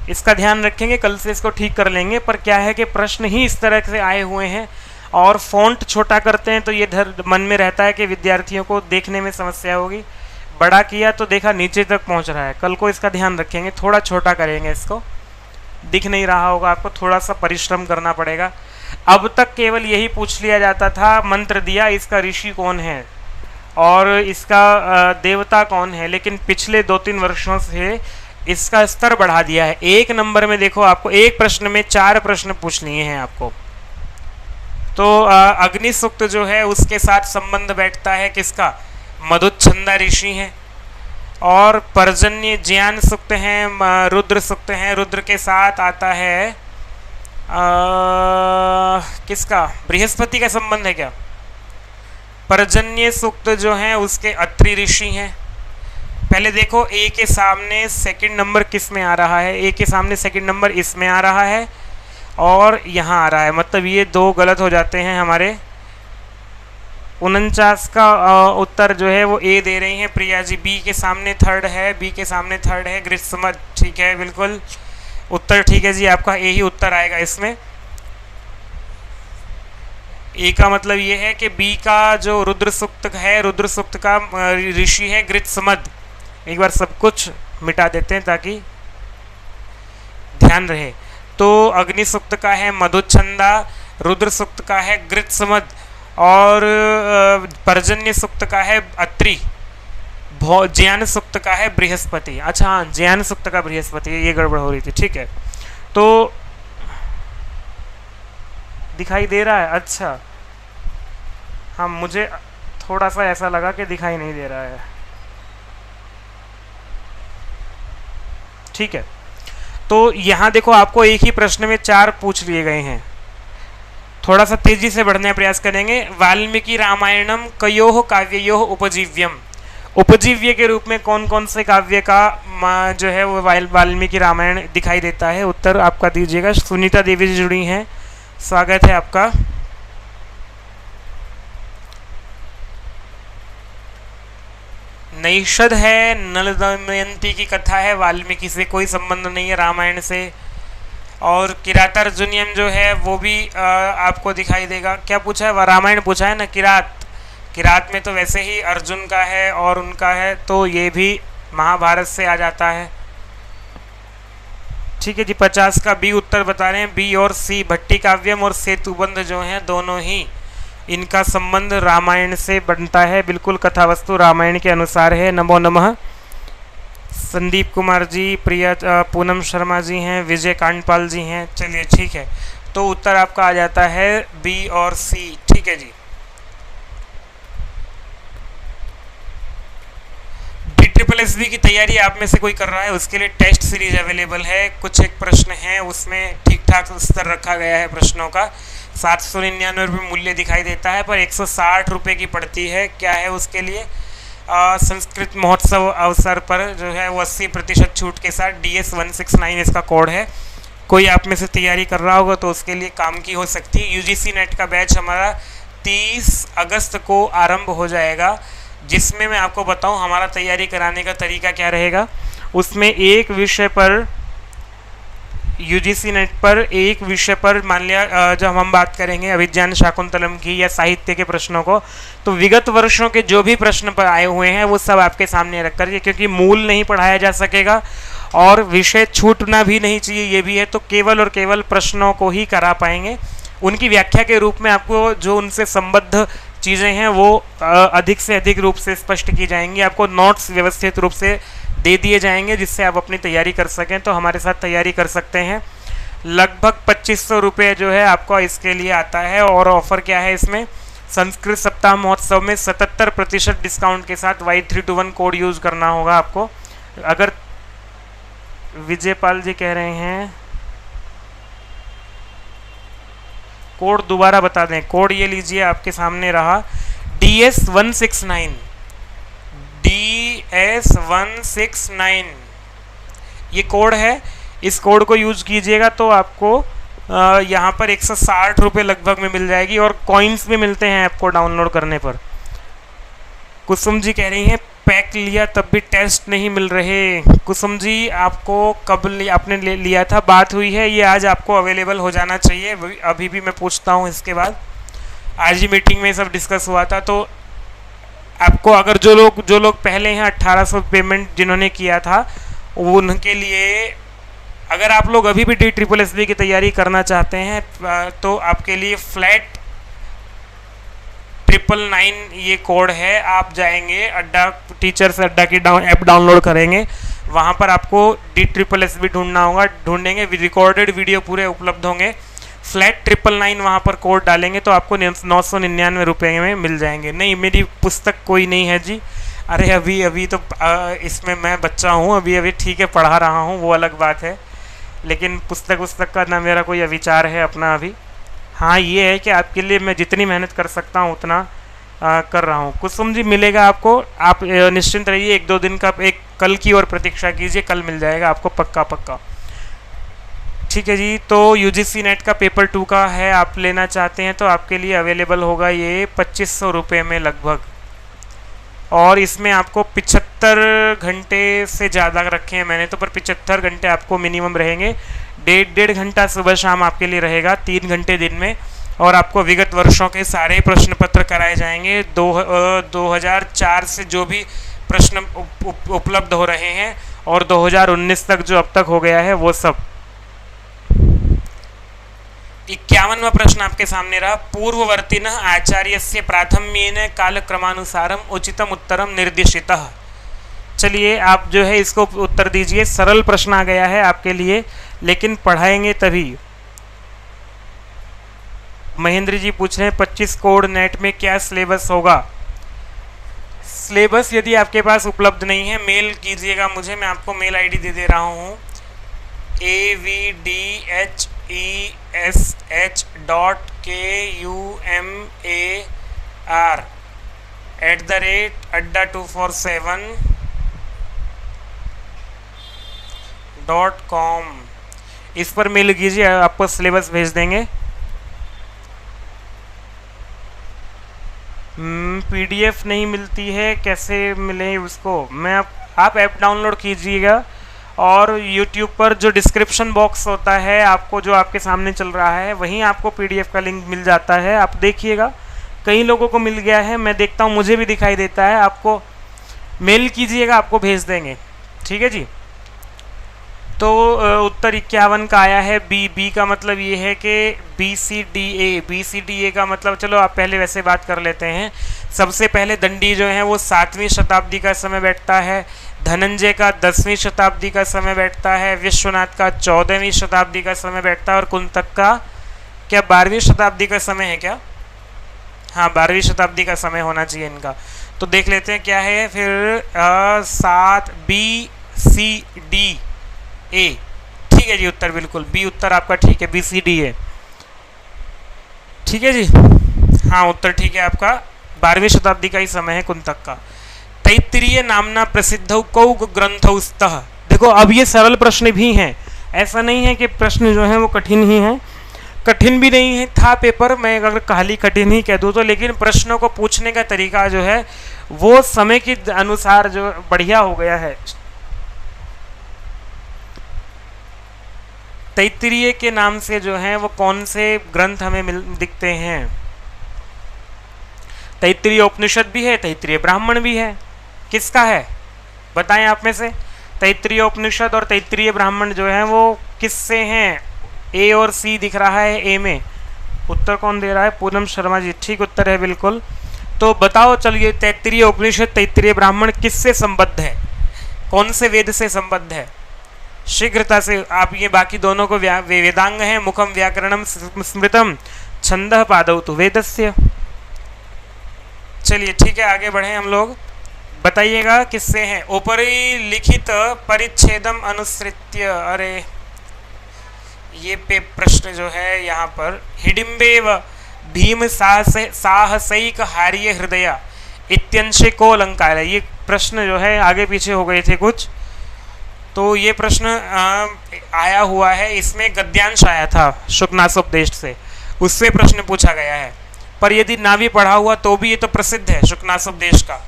इसका ध्यान रखेंगे, कल से इसको ठीक कर लेंगे। पर क्या है कि प्रश्न ही इस तरह से आए हुए हैं और फॉन्ट छोटा करते हैं तो ये मन में रहता है कि विद्यार्थियों को देखने में समस्या होगी। बड़ा किया तो देखा नीचे तक पहुंच रहा है। कल को इसका ध्यान रखेंगे, थोड़ा छोटा करेंगे, इसको दिख नहीं रहा होगा आपको, थोड़ा सा परिश्रम करना पड़ेगा। अब तक केवल यही पूछ लिया जाता था, मंत्र दिया, इसका ऋषि कौन है और इसका देवता कौन है, लेकिन पिछले 2-3 वर्षों से इसका स्तर बढ़ा दिया है। 1 नंबर में देखो आपको एक प्रश्न में 4 प्रश्न पूछ लिए हैं आपको। तो अग्नि सूक्त जो है उसके साथ संबंध बैठता है किसका? मधुच्छंदा ऋषि हैं। और पर्जन्य ज्ञान सूक्त हैं, रुद्र सूक्त हैं, रुद्र के साथ आता है किसका? बृहस्पति का संबंध है क्या? पर्जन्य सूक्त जो है उसके अत्रि ऋषि हैं। पहले देखो ए के सामने सेकंड नंबर किस में आ रहा है? ए के सामने सेकंड नंबर इसमें आ रहा है और यहाँ आ रहा है, मतलब ये 2 गलत हो जाते हैं हमारे। 49 का उत्तर जो है वो ए दे रही हैं प्रिया जी। बी के सामने थर्ड है, बी के सामने थर्ड है, ग्रीष्मत ठीक है बिल्कुल उत्तर ठीक है जी, आपका ए ही उत्तर आएगा इसमें। ए का मतलब ये है कि बी का जो रुद्र सूक्त है, रुद्र सूक्त का ऋषि है ग्रीष्मद। एक बार सब कुछ मिटा देते हैं ताकि ध्यान रहे। तो अग्नि सूक्त का है मधुच्छंदा, रुद्र सूक्त का है ग्रीष्मद और पर्जन्य सूक्त का है अत्रि, ज्ञान सूक्त का है बृहस्पति। अच्छा हाँ, ज्ञान सूक्त का बृहस्पति, ये गड़बड़ हो रही थी, ठीक है। तो दिखाई दे रहा है? अच्छा हाँ, मुझे थोड़ा सा ऐसा लगा कि दिखाई नहीं दे रहा है, ठीक है। तो यहाँ देखो आपको एक ही प्रश्न में 4 पूछ लिए गए हैं। थोड़ा सा तेजी से बढ़ने का प्रयास करेंगे। वाल्मीकि रामायणम कयोः काव्ययोः उपजीव्यम। उपजीव्य के रूप में कौन कौन से काव्य का जो है वो वाल्मीकि रामायण दिखाई देता है? उत्तर आपका दीजिएगा। सुनीता देवी जी जुड़ी हैं, स्वागत है आपका। नैषद है, नल दमयंती की कथा है, वाल्मीकि से कोई संबंध नहीं है रामायण से। और किरातार्जुनियम जो है वो भी आपको दिखाई देगा। क्या पूछा है? रामायण पूछा है ना, किरात। किरात में तो वैसे ही अर्जुन का है और उनका है, तो ये भी महाभारत से आ जाता है, ठीक है जी। 50 का बी उत्तर बता रहे हैं, बी और सी। भट्टी काव्यम और सेतुबंध जो हैं दोनों ही इनका संबंध रामायण से बनता है, बिल्कुल कथा वस्तु रामायण के अनुसार है। नमो नमः। संदीप कुमार जी, प्रिया पूनम शर्मा जी हैं, विजय कांडपाल जी हैं। चलिए ठीक है, तो उत्तर आपका आ जाता है बी और सी। ठीक है जी। BSSB की तैयारी आप में से कोई कर रहा है, उसके लिए टेस्ट सीरीज अवेलेबल है। कुछ एक प्रश्न है उसमें ठीक ठाक स्तर रखा गया है प्रश्नों का। 799 रुपये मूल्य दिखाई देता है, पर 160 रुपये की पड़ती है। क्या है उसके लिए? संस्कृत महोत्सव अवसर पर जो है वो 80% छूट के साथ DS 169 इसका कोड है। कोई आप में से तैयारी कर रहा होगा तो उसके लिए काम की हो सकती है। UGC नेट का बैच हमारा 30 अगस्त को आरंभ हो जाएगा, जिसमें मैं आपको बताऊं हमारा तैयारी कराने का तरीका क्या रहेगा। उसमें एक विषय पर UGC नेट पर एक विषय पर मान लिया जब हम बात करेंगे अभिज्ञान शाकुंतलम की या साहित्य के प्रश्नों को, तो विगत वर्षों के जो भी प्रश्न पर आए हुए हैं वो सब आपके सामने रख कर, क्योंकि मूल नहीं पढ़ाया जा सकेगा और विषय छूटना भी नहीं चाहिए, ये भी है। तो केवल और केवल प्रश्नों को ही करा पाएंगे। उनकी व्याख्या के रूप में आपको जो उनसे संबद्ध चीज़ें हैं वो अधिक से अधिक रूप से स्पष्ट की जाएंगी। आपको नोट्स व्यवस्थित रूप से दे दिए जाएंगे जिससे आप अपनी तैयारी कर सकें। तो हमारे साथ तैयारी कर सकते हैं। लगभग 2500 रुपये जो है आपको इसके लिए आता है। और ऑफ़र क्या है इसमें? संस्कृत सप्ताह महोत्सव में 77% डिस्काउंट के साथ Y321 कोड यूज़ करना होगा आपको। अगर विजयपाल जी कह रहे हैं कोड दोबारा बता दें। कोड ये लीजिए, आपके सामने रहा, DS 169 ये कोड है। इस कोड को यूज कीजिएगा तो आपको यहाँ पर 160 रुपये लगभग में मिल जाएगी और कॉइन्स भी मिलते हैं आपको डाउनलोड करने पर। कुसुम जी कह रही हैं पैक लिया तब भी टेस्ट नहीं मिल रहे। कुसुम जी आपको कब आपने लिया था? बात हुई है, ये आज आपको अवेलेबल हो जाना चाहिए। अभी भी मैं पूछता हूँ इसके बाद। आज ही मीटिंग में सब डिस्कस हुआ था। तो आपको अगर जो लोग पहले हैं 1800 पेमेंट जिन्होंने किया था उनके लिए, अगर आप लोग अभी भी DSSB की तैयारी करना चाहते हैं तो आपके लिए फ्लैट 999 ये कोड है। आप जाएंगे अड्डा टीचर्स अड्डा की ऐप डाउनलोड करेंगे, वहाँ पर आपको DSSB ढूंढना होगा। ढूंढेंगे, रिकॉर्डेड वीडियो पूरे उपलब्ध होंगे। फ्लैट 999 वहाँ पर कोड डालेंगे तो आपको 999 रुपये में मिल जाएंगे। नहीं, मेरी पुस्तक कोई नहीं है जी। अरे अभी तो इसमें मैं बच्चा हूँ, अभी ठीक है पढ़ा रहा हूँ, वो अलग बात है। लेकिन पुस्तक का ना मेरा कोई विचार है अपना अभी। हाँ, ये है कि आपके लिए मैं जितनी मेहनत कर सकता हूँ उतना कर रहा हूँ। कुसुम जी मिलेगा आपको, आप निश्चिंत रहिए। 1-2 दिन का एक कल की और प्रतीक्षा कीजिए, कल मिल जाएगा आपको पक्का। ठीक है जी। तो UGC नेट का पेपर 2 का है, आप लेना चाहते हैं तो आपके लिए अवेलेबल होगा ये 2500 रुपये में लगभग। और इसमें आपको 75 घंटे से ज़्यादा रखे हैं मैंने तो, पर 75 घंटे आपको मिनिमम रहेंगे। 1.5 घंटा सुबह शाम आपके लिए रहेगा, 3 घंटे दिन में। और आपको विगत वर्षों के सारे प्रश्न पत्र कराए जाएंगे। 2004 से जो भी प्रश्न उपलब्ध हो रहे हैं और 2019 तक जो अब तक हो गया है वो सब। 51वां प्रश्न आपके सामने रहा। पूर्ववर्तिनः आचार्यस्य प्राथम्येन कालक्रमानुसारम उचितम उत्तरम निर्दिशितः। चलिए आप जो है इसको उत्तर दीजिए। सरल प्रश्न आ गया है आपके लिए, लेकिन पढ़ाएंगे तभी। महेंद्र जी पूछ रहे हैं 25 कोड नेट में क्या सिलेबस होगा? सिलेबस यदि आपके पास उपलब्ध नहीं है मेल कीजिएगा मुझे, मैं आपको मेल ID दे दे रहा हूँ। avdhkumar@adda247.com इस पर मेल कीजिए, आपको सिलेबस भेज देंगे। PDF नहीं मिलती है, कैसे मिले उसको? आप ऐप डाउनलोड कीजिएगा और YouTube पर जो डिस्क्रिप्शन बॉक्स होता है आपको, जो आपके सामने चल रहा है, वहीं आपको PDF का लिंक मिल जाता है। आप देखिएगा, कई लोगों को मिल गया है, मैं देखता हूँ मुझे भी दिखाई देता है। आपको मेल कीजिएगा, आपको भेज देंगे। ठीक है जी। तो उत्तर 51 का आया है बी। बी का मतलब ये है कि BCDA। BCDA का मतलब, चलो आप पहले वैसे बात कर लेते हैं। सबसे पहले दंडी जो है वो 7वीं शताब्दी का समय बैठता है, धनंजय का 10वीं शताब्दी का समय बैठता है, विश्वनाथ का 14वीं शताब्दी का समय बैठता है, और कुंतक का क्या 12वीं शताब्दी का समय है क्या? हाँ, 12वीं शताब्दी का समय होना चाहिए इनका। तो देख लेते हैं क्या है फिर। 7 BCDA। ठीक है जी, उत्तर बिल्कुल बी उत्तर आपका ठीक है, BCDA। ठीक है जी, हाँ उत्तर ठीक है आपका, 12वीं शताब्दी का ही समय है कुंतक का। तैत्तिरीय नामना प्रसिद्ध कौ ग्रंथौ स्तः। देखो अब ये सरल प्रश्न भी हैं, ऐसा नहीं है कि प्रश्न जो है वो कठिन ही हैं, कठिन भी नहीं है था पेपर। मैं अगर खाली कठिन ही कह दूँ तो, लेकिन प्रश्नों को पूछने का तरीका जो है वो समय के अनुसार जो बढ़िया हो गया है। तैत्तिरीय के नाम से जो है वो कौन से ग्रंथ हमें दिखते हैं? तैत्तिरीय उपनिषद भी है, तैत्तिरीय ब्राह्मण भी है। किसका है बताएं आप में से? तैत्तिरीय उपनिषद और तैत्तिरीय ब्राह्मण जो है वो किससे हैं? ए और सी दिख रहा है। ए में उत्तर कौन दे रहा है? पूनम शर्मा जी, ठीक उत्तर है बिल्कुल। तो बताओ चलिए, तैत्तिरीय उपनिषद तैत्तिरीय ब्राह्मण किससे संबद्ध है? कौन से वेद से संबद्ध है? शीघ्रता से आप ये बाकी दोनों को वेदांग हैं, मुखम व्याकरणम स्मृतम छंदः पादौ तु वेदस्य। चलिए ठीक है, आगे बढ़े हम लोग। बताइएगा किससे हैं? ऊपरी लिखित परिच्छेदम अनुसृत्य। अरे ये पे प्रश्न जो है यहाँ पर, हिडिम्बेव भीम साहसैक हार्य हृदय इत्यंशे को अलंकार है। ये प्रश्न जो है आगे पीछे हो गए थे कुछ, तो ये प्रश्न आया हुआ है, इसमें गद्यांश आया था शुकनासोपदेश से, उससे प्रश्न पूछा गया है। पर यदि ना भी पढ़ा हुआ तो भी ये तो प्रसिद्ध है शुकनासोपदेश का।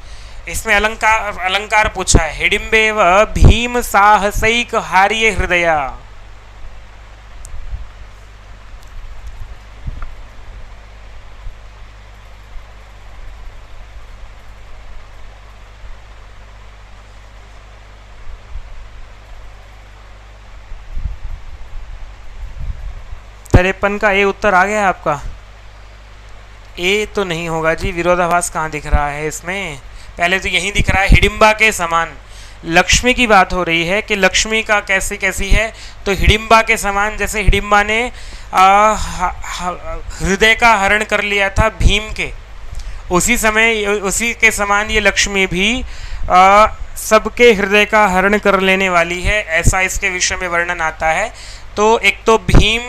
इसमें अलंकार पूछा है, हिडिम्बेव भीम साहसैक हार्य हृदय। तिरपन का ए उत्तर आ गया है आपका? ए तो नहीं होगा जी, विरोधाभास कहाँ दिख रहा है इसमें? पहले तो यही दिख रहा है हिडिम्बा के समान। लक्ष्मी की बात हो रही है कि लक्ष्मी का कैसी कैसी है, तो हिडिम्बा के समान, जैसे हिडिम्बा ने हृदय का हरण कर लिया था भीम के, उसी समय उसी के समान ये लक्ष्मी भी सबके हृदय का हरण कर लेने वाली है, ऐसा इसके विषय में वर्णन आता है। तो एक तो भीम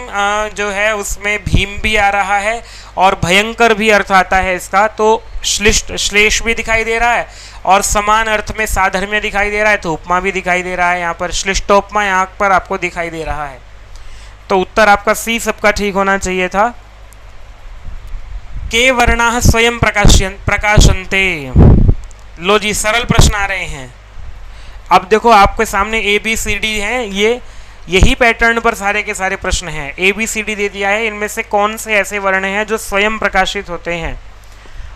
जो है उसमें भीम भी आ रहा है और भयंकर भी अर्थ आता है इसका, तो श्लिष्ट श्लेष भी दिखाई दे रहा है और समान अर्थ में साधर्म्य दिखाई दे रहा है, तो उपमा भी दिखाई दे रहा है। यहाँ पर श्लिष्टोपमा यहाँ पर आपको दिखाई दे रहा है। तो उत्तर आपका सी सबका ठीक होना चाहिए था। के वर्णाः स्वयं प्रकाशन्ते। लो जी, सरल प्रश्न आ रहे हैं। अब देखो आपके सामने ABCD हैं, यही पैटर्न पर सारे के सारे प्रश्न हैं। ABCD दे दिया है, इनमें से कौन से ऐसे वर्ण हैं जो स्वयं प्रकाशित होते हैं?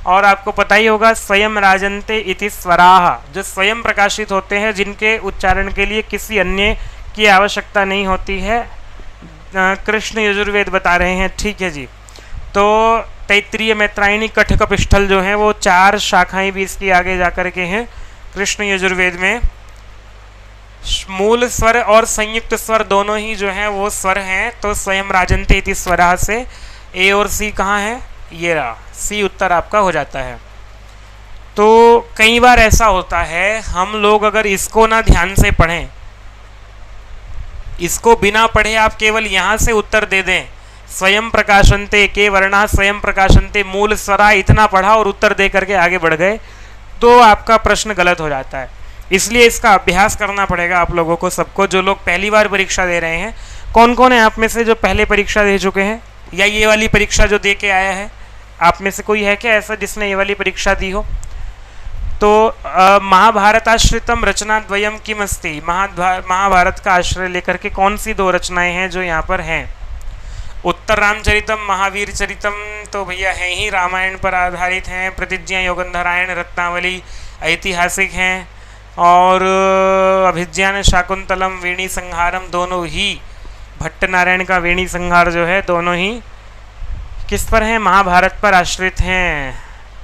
और आपको पता ही होगा स्वयं राजन्ते इति स्वराः, जो स्वयं प्रकाशित होते हैं, जिनके उच्चारण के लिए किसी अन्य की आवश्यकता नहीं होती है। कृष्ण यजुर्वेद बता रहे हैं, ठीक है जी। तो तैत्तिरीय मैत्रायणी कठक पिष्ठल जो है वो 4 शाखाएं भी इसकी आगे जाकर के हैं कृष्ण यजुर्वेद में। मूल स्वर और संयुक्त स्वर दोनों ही जो हैं वो स्वर हैं, तो स्वयं राजन्ते इति स्वराः से ए और सी कहाँ है? ये रहा, सी उत्तर आपका हो जाता है। तो कई बार ऐसा होता है, हम लोग अगर इसको ना ध्यान से पढ़ें, इसको बिना पढ़े आप केवल यहाँ से उत्तर दे दें, स्वयं प्रकाशन्ते के वर्णा स्वयं प्रकाशन्ते मूल स्वरा, इतना पढ़ा और उत्तर दे करके आगे बढ़ गए, तो आपका प्रश्न गलत हो जाता है। इसलिए इसका अभ्यास करना पड़ेगा आप लोगों को, सबको। जो लोग पहली बार परीक्षा दे रहे हैं, कौन कौन है आप में से जो पहले परीक्षा दे चुके हैं या ये वाली परीक्षा जो दे के आया है? आप में से कोई है क्या ऐसा जिसने ये वाली परीक्षा दी हो? तो महाभारताश्रितम रचना द्वयम किम अस्ति। महाभारत का आश्रय लेकर के कौन सी 2 रचनाएं हैं जो यहाँ पर हैं? उत्तर रामचरितम, महावीर चरितम तो भैया हैं ही, रामायण पर आधारित हैं। प्रतिज्ञा, योगंधरायण, रत्नावली ऐतिहासिक हैं। और अभिज्ञान शाकुंतलम वेणी संहारम दोनों ही भट्ट नारायण का वेणी संहार जो है दोनों ही किस पर हैं? महाभारत पर आश्रित हैं।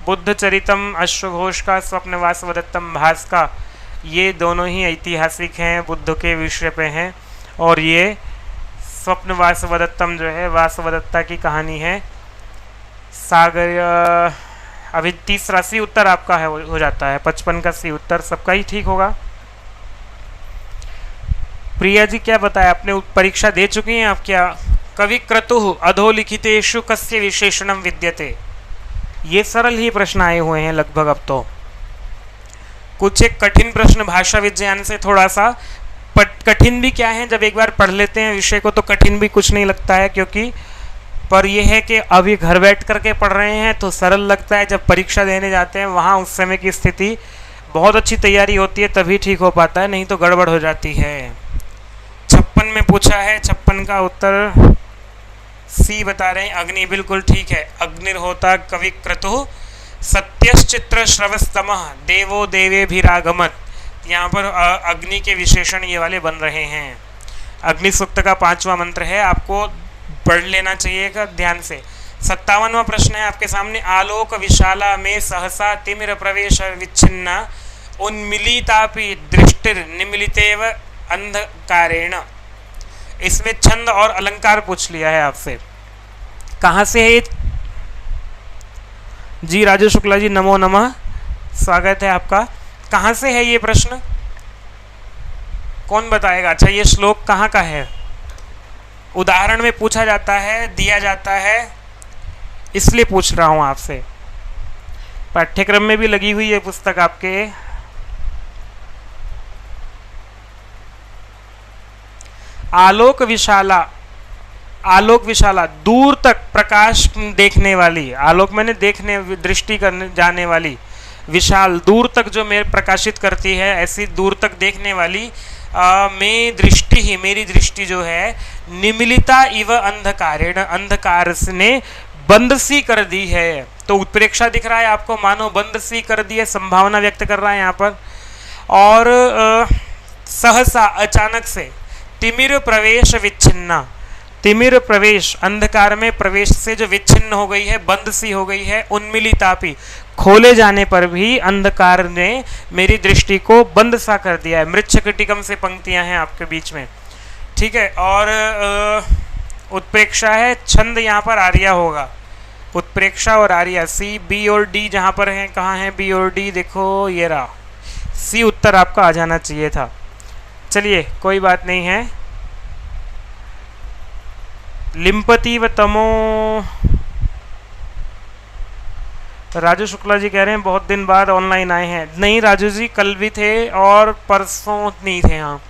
बुद्ध चरितम अश्वघोष का, स्वप्न वासवदत्तम भास का, ये दोनों ही ऐतिहासिक हैं, बुद्ध के विषय पे हैं। और ये स्वप्न वासवदत्तम जो है वासवदत्ता की कहानी है। सागर अभी 30 सी उत्तर आपका है हो जाता है, 55 का सी उत्तर सबका ही ठीक होगा। प्रिया जी क्या बताया, आपने परीक्षा दे चुकी हैं आप क्या? कवि क्रतु अधोलिखितेषु कस्य विशेषणम विद्यते, ये सरल ही प्रश्न आए हुए हैं लगभग। अब तो कुछ एक कठिन प्रश्न भाषा विज्ञान से थोड़ा सा कठिन भी क्या है, जब एक बार पढ़ लेते हैं विषय को तो कठिन भी कुछ नहीं लगता है, क्योंकि पर यह है कि अभी घर बैठ करके पढ़ रहे हैं तो सरल लगता है। जब परीक्षा देने जाते हैं वहाँ उस समय की स्थिति बहुत अच्छी तैयारी होती है तभी ठीक हो पाता है, नहीं तो गड़बड़ हो जाती है। 56 में पूछा है, 56 का उत्तर सी बता रहे हैं, अग्नि, बिल्कुल ठीक है। अग्निर्होता कवि क्रतु सत्यश्चित्र श्रवस्तमः देवो देवेभिरागमत, यहाँ पर अग्नि के विशेषण ये वाले बन रहे हैं। अग्नि सूक्त का 5वां मंत्र है, आपको पढ़ लेना चाहिएगा ध्यान से। 57वां प्रश्न है आपके सामने, आलोक विशाला में सहसा तिमिर प्रवेश विच्छिन्ना उन्मिलितापि दृष्टिर निमिलितेव अंधकारेण। इसमें छंद और अलंकार पूछ लिया है आपसे। कहाँ से है ये? जी राजू शुक्ला जी नमो नमः, स्वागत है आपका। कहाँ से है ये प्रश्न, कौन बताएगा? अच्छा, ये श्लोक कहाँ का है? उदाहरण में पूछा जाता है, दिया जाता है, इसलिए पूछ रहा हूं आपसे। पाठ्यक्रम में भी लगी हुई है पुस्तक आपके। आलोक विशाला, आलोक विशाला दूर तक प्रकाश देखने वाली, आलोक मैंने देखने दृष्टि करने जाने वाली, विशाल दूर तक जो मेरे प्रकाशित करती है, ऐसी दूर तक देखने वाली में दृष्टि ही, मेरी दृष्टि जो है निमिलिता इव अंधकारेण, अंधकार ने बंद सी कर दी है। तो उत्प्रेक्षा दिख रहा है आपको, मानो बंद सी कर दी है, संभावना व्यक्त कर रहा है यहाँ पर। और सहसा अचानक से, तिमिर प्रवेश विच्छिन्ना, तिमिर प्रवेश अंधकार में प्रवेश से जो विच्छिन्न हो गई है, बंद सी हो गई है, उन्मिलितापि खोले जाने पर भी अंधकार ने मेरी दृष्टि को बंद सा कर दिया है। मृच्छकटिकम से पंक्तियां हैं आपके बीच में, ठीक है। और उत्प्रेक्षा है, छंद यहाँ पर आर्या होगा, उत्प्रेक्षा और आर्या। सी बी और डी जहाँ पर हैं, कहाँ हैं बी और डी? देखो ये रहा, सी उत्तर आपका आ जाना चाहिए था। चलिए कोई बात नहीं है। लिम्पति व तमो, राजू शुक्ला जी कह रहे हैं बहुत दिन बाद ऑनलाइन आए हैं। नहीं राजू जी, कल भी थे और परसों नहीं थे। हाँ,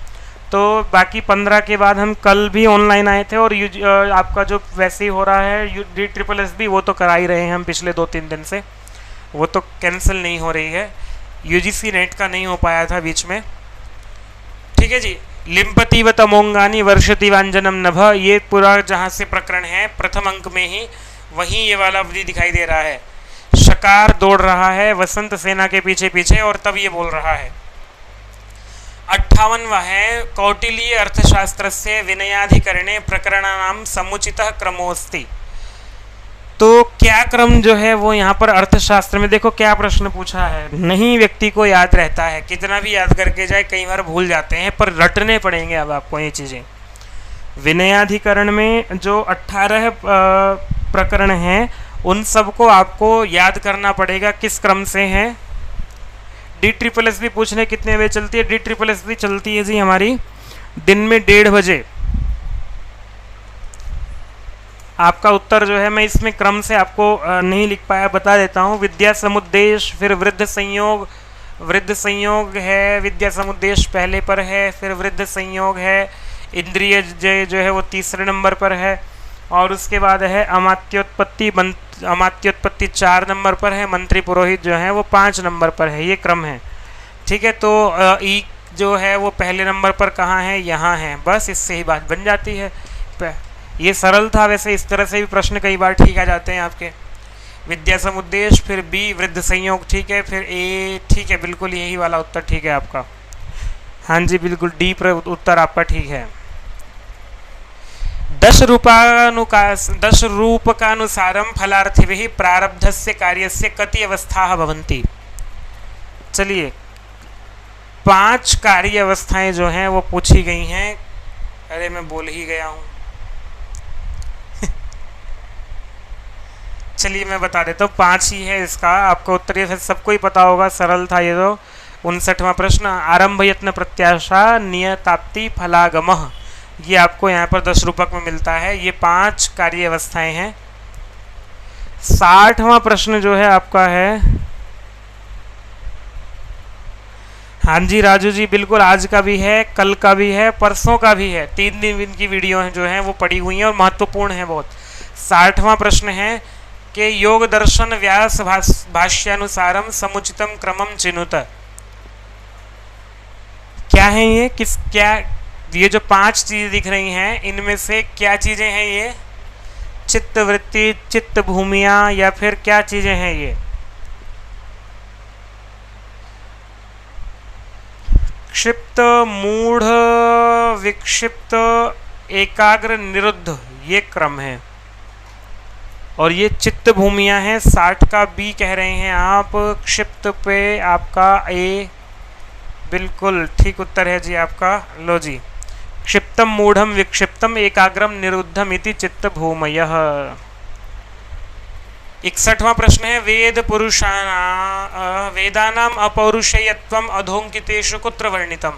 तो बाकी 15 के बाद हम कल भी ऑनलाइन आए थे। और आपका जो वैसे ही हो रहा है DSSS वो तो करा ही रहे हैं हम पिछले 2-3 दिन से, वो तो कैंसिल नहीं हो रही है। UGC नेट का नहीं हो पाया था बीच में, ठीक है जी। लिम्पति व तमोंगानी वर्षति वांजनम नभ, ये पूरा जहाँ से प्रकरण है प्रथम अंक में ही, वहीं ये वाला अवधि दिखाई दे रहा है। शकार दौड़ रहा है वसंत सेना के पीछे पीछे और तब ये बोल रहा है। 58वां है, कौटिल्य अर्थशास्त्र से विनयाधिकरणे प्रकरणानाम समुचितः क्रमोस्ति। तो क्या क्रम जो है वो यहाँ पर अर्थशास्त्र में, देखो क्या प्रश्न पूछा है। नहीं व्यक्ति को याद रहता है, कितना भी याद करके जाए कई बार भूल जाते हैं, पर रटने पड़ेंगे अब आपको ये चीज़ें। विनयाधिकरण में जो 18 प्रकरण हैं उन सबको आपको याद करना पड़ेगा किस क्रम से हैं। DSSS भी पूछने कितने बजे चलती है? DSSS भी चलती है जी हमारी दिन में 1:30 बजे। आपका उत्तर जो है मैं इसमें क्रम से आपको नहीं लिख पाया, बता देता हूँ। विद्या समुद्देश, फिर वृद्ध संयोग, वृद्ध संयोग है, विद्या समुद्देश पहले पर है, फिर वृद्ध संयोग है, इंद्रिय जय जो है वो 3रे नंबर पर है, और उसके बाद है अमात्योत्पत्ति, अमात्योत्पत्ति 4 नंबर पर है, मंत्री पुरोहित जो है वो 5 नंबर पर है। ये क्रम है, ठीक है। तो ई जो है वो पहले नंबर पर कहाँ है? यहाँ है। बस इससे ही बात बन जाती है। ये सरल था वैसे, इस तरह से भी प्रश्न कई बार ठीक आ जाते हैं आपके। विद्या समुद्देश, फिर बी वृद्ध संयोग, ठीक है, फिर ए, ठीक है, बिल्कुल यही वाला उत्तर ठीक है आपका। हाँ जी बिल्कुल, डी पर उत्तर आपका ठीक है। दश रूपकानुसारम फलार्थिभिः प्रारब्धस्य कार्यस्य कति अवस्थाः भवन्ति। चलिए 5 कार्य अवस्थाएं जो हैं वो पूछी गई हैं। अरे मैं बोल ही गया हूँ। चलिए मैं बता देता हूँ, 5 ही है इसका। आपको उत्तर ये सबको ही पता होगा, सरल था ये तो। 59वां प्रश्न, आरंभ यत्न प्रत्याशा नियताप्ति फलागमः, ये आपको यहाँ पर 10 रूपक में मिलता है। ये 5 कार्य अवस्थाएं हैं। 60वां प्रश्न जो है आपका है, हाँ जी राजू जी बिल्कुल, आज का भी है, कल का भी है, परसों का भी है। 3 दिन इनकी वीडियो जो हैं वो पड़ी हुई हैं और महत्वपूर्ण है बहुत। 60वां प्रश्न है कि योग दर्शन व्यास भाष्यानुसारम समुचितम क्रमम चिनुत। क्या है ये, ये जो 5 चीजें दिख रही हैं इनमें से क्या चीजें हैं ये? चित्त वृत्ति, चित्त भूमिया, या फिर क्या चीजें हैं ये? क्षिप्त, मूढ़, विक्षिप्त, एकाग्र, निरुद्ध, ये क्रम है। और ये चित्त भूमिया है। 60 का बी कह रहे हैं आप। क्षिप्त पे आपका ए बिल्कुल ठीक उत्तर है जी आपका। लो जी, क्षिप्तम मूढ़म विक्षिप्तम एकाग्रम निरुद्धम इति चित्त भूमयः। 61वां प्रश्न है, वेदानाम अपौरुषेयत्वम अधोंकितेषु कुत्र वर्णितम।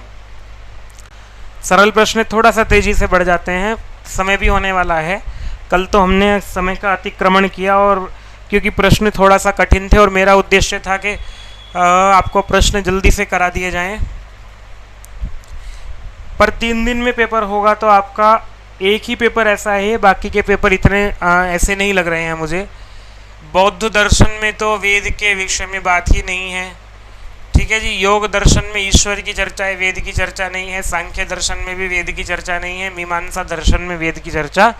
सरल प्रश्न, थोड़ा सा तेजी से बढ़ जाते हैं, समय भी होने वाला है। कल तो हमने समय का अतिक्रमण किया और क्योंकि प्रश्न थोड़ा सा कठिन थे और मेरा उद्देश्य था कि आपको प्रश्न जल्दी से करा दिए जाएं। पर 3 दिन में पेपर होगा तो आपका एक ही पेपर ऐसा है, बाकी के पेपर इतने ऐसे नहीं लग रहे हैं मुझे। बौद्ध दर्शन में तो वेद के विषय में बात ही नहीं है, ठीक है जी। योग दर्शन में ईश्वर की चर्चा है, वेद की चर्चा नहीं है। सांख्य दर्शन में भी वेद की चर्चा नहीं है। मीमांसा दर्शन में वेद की चर्चा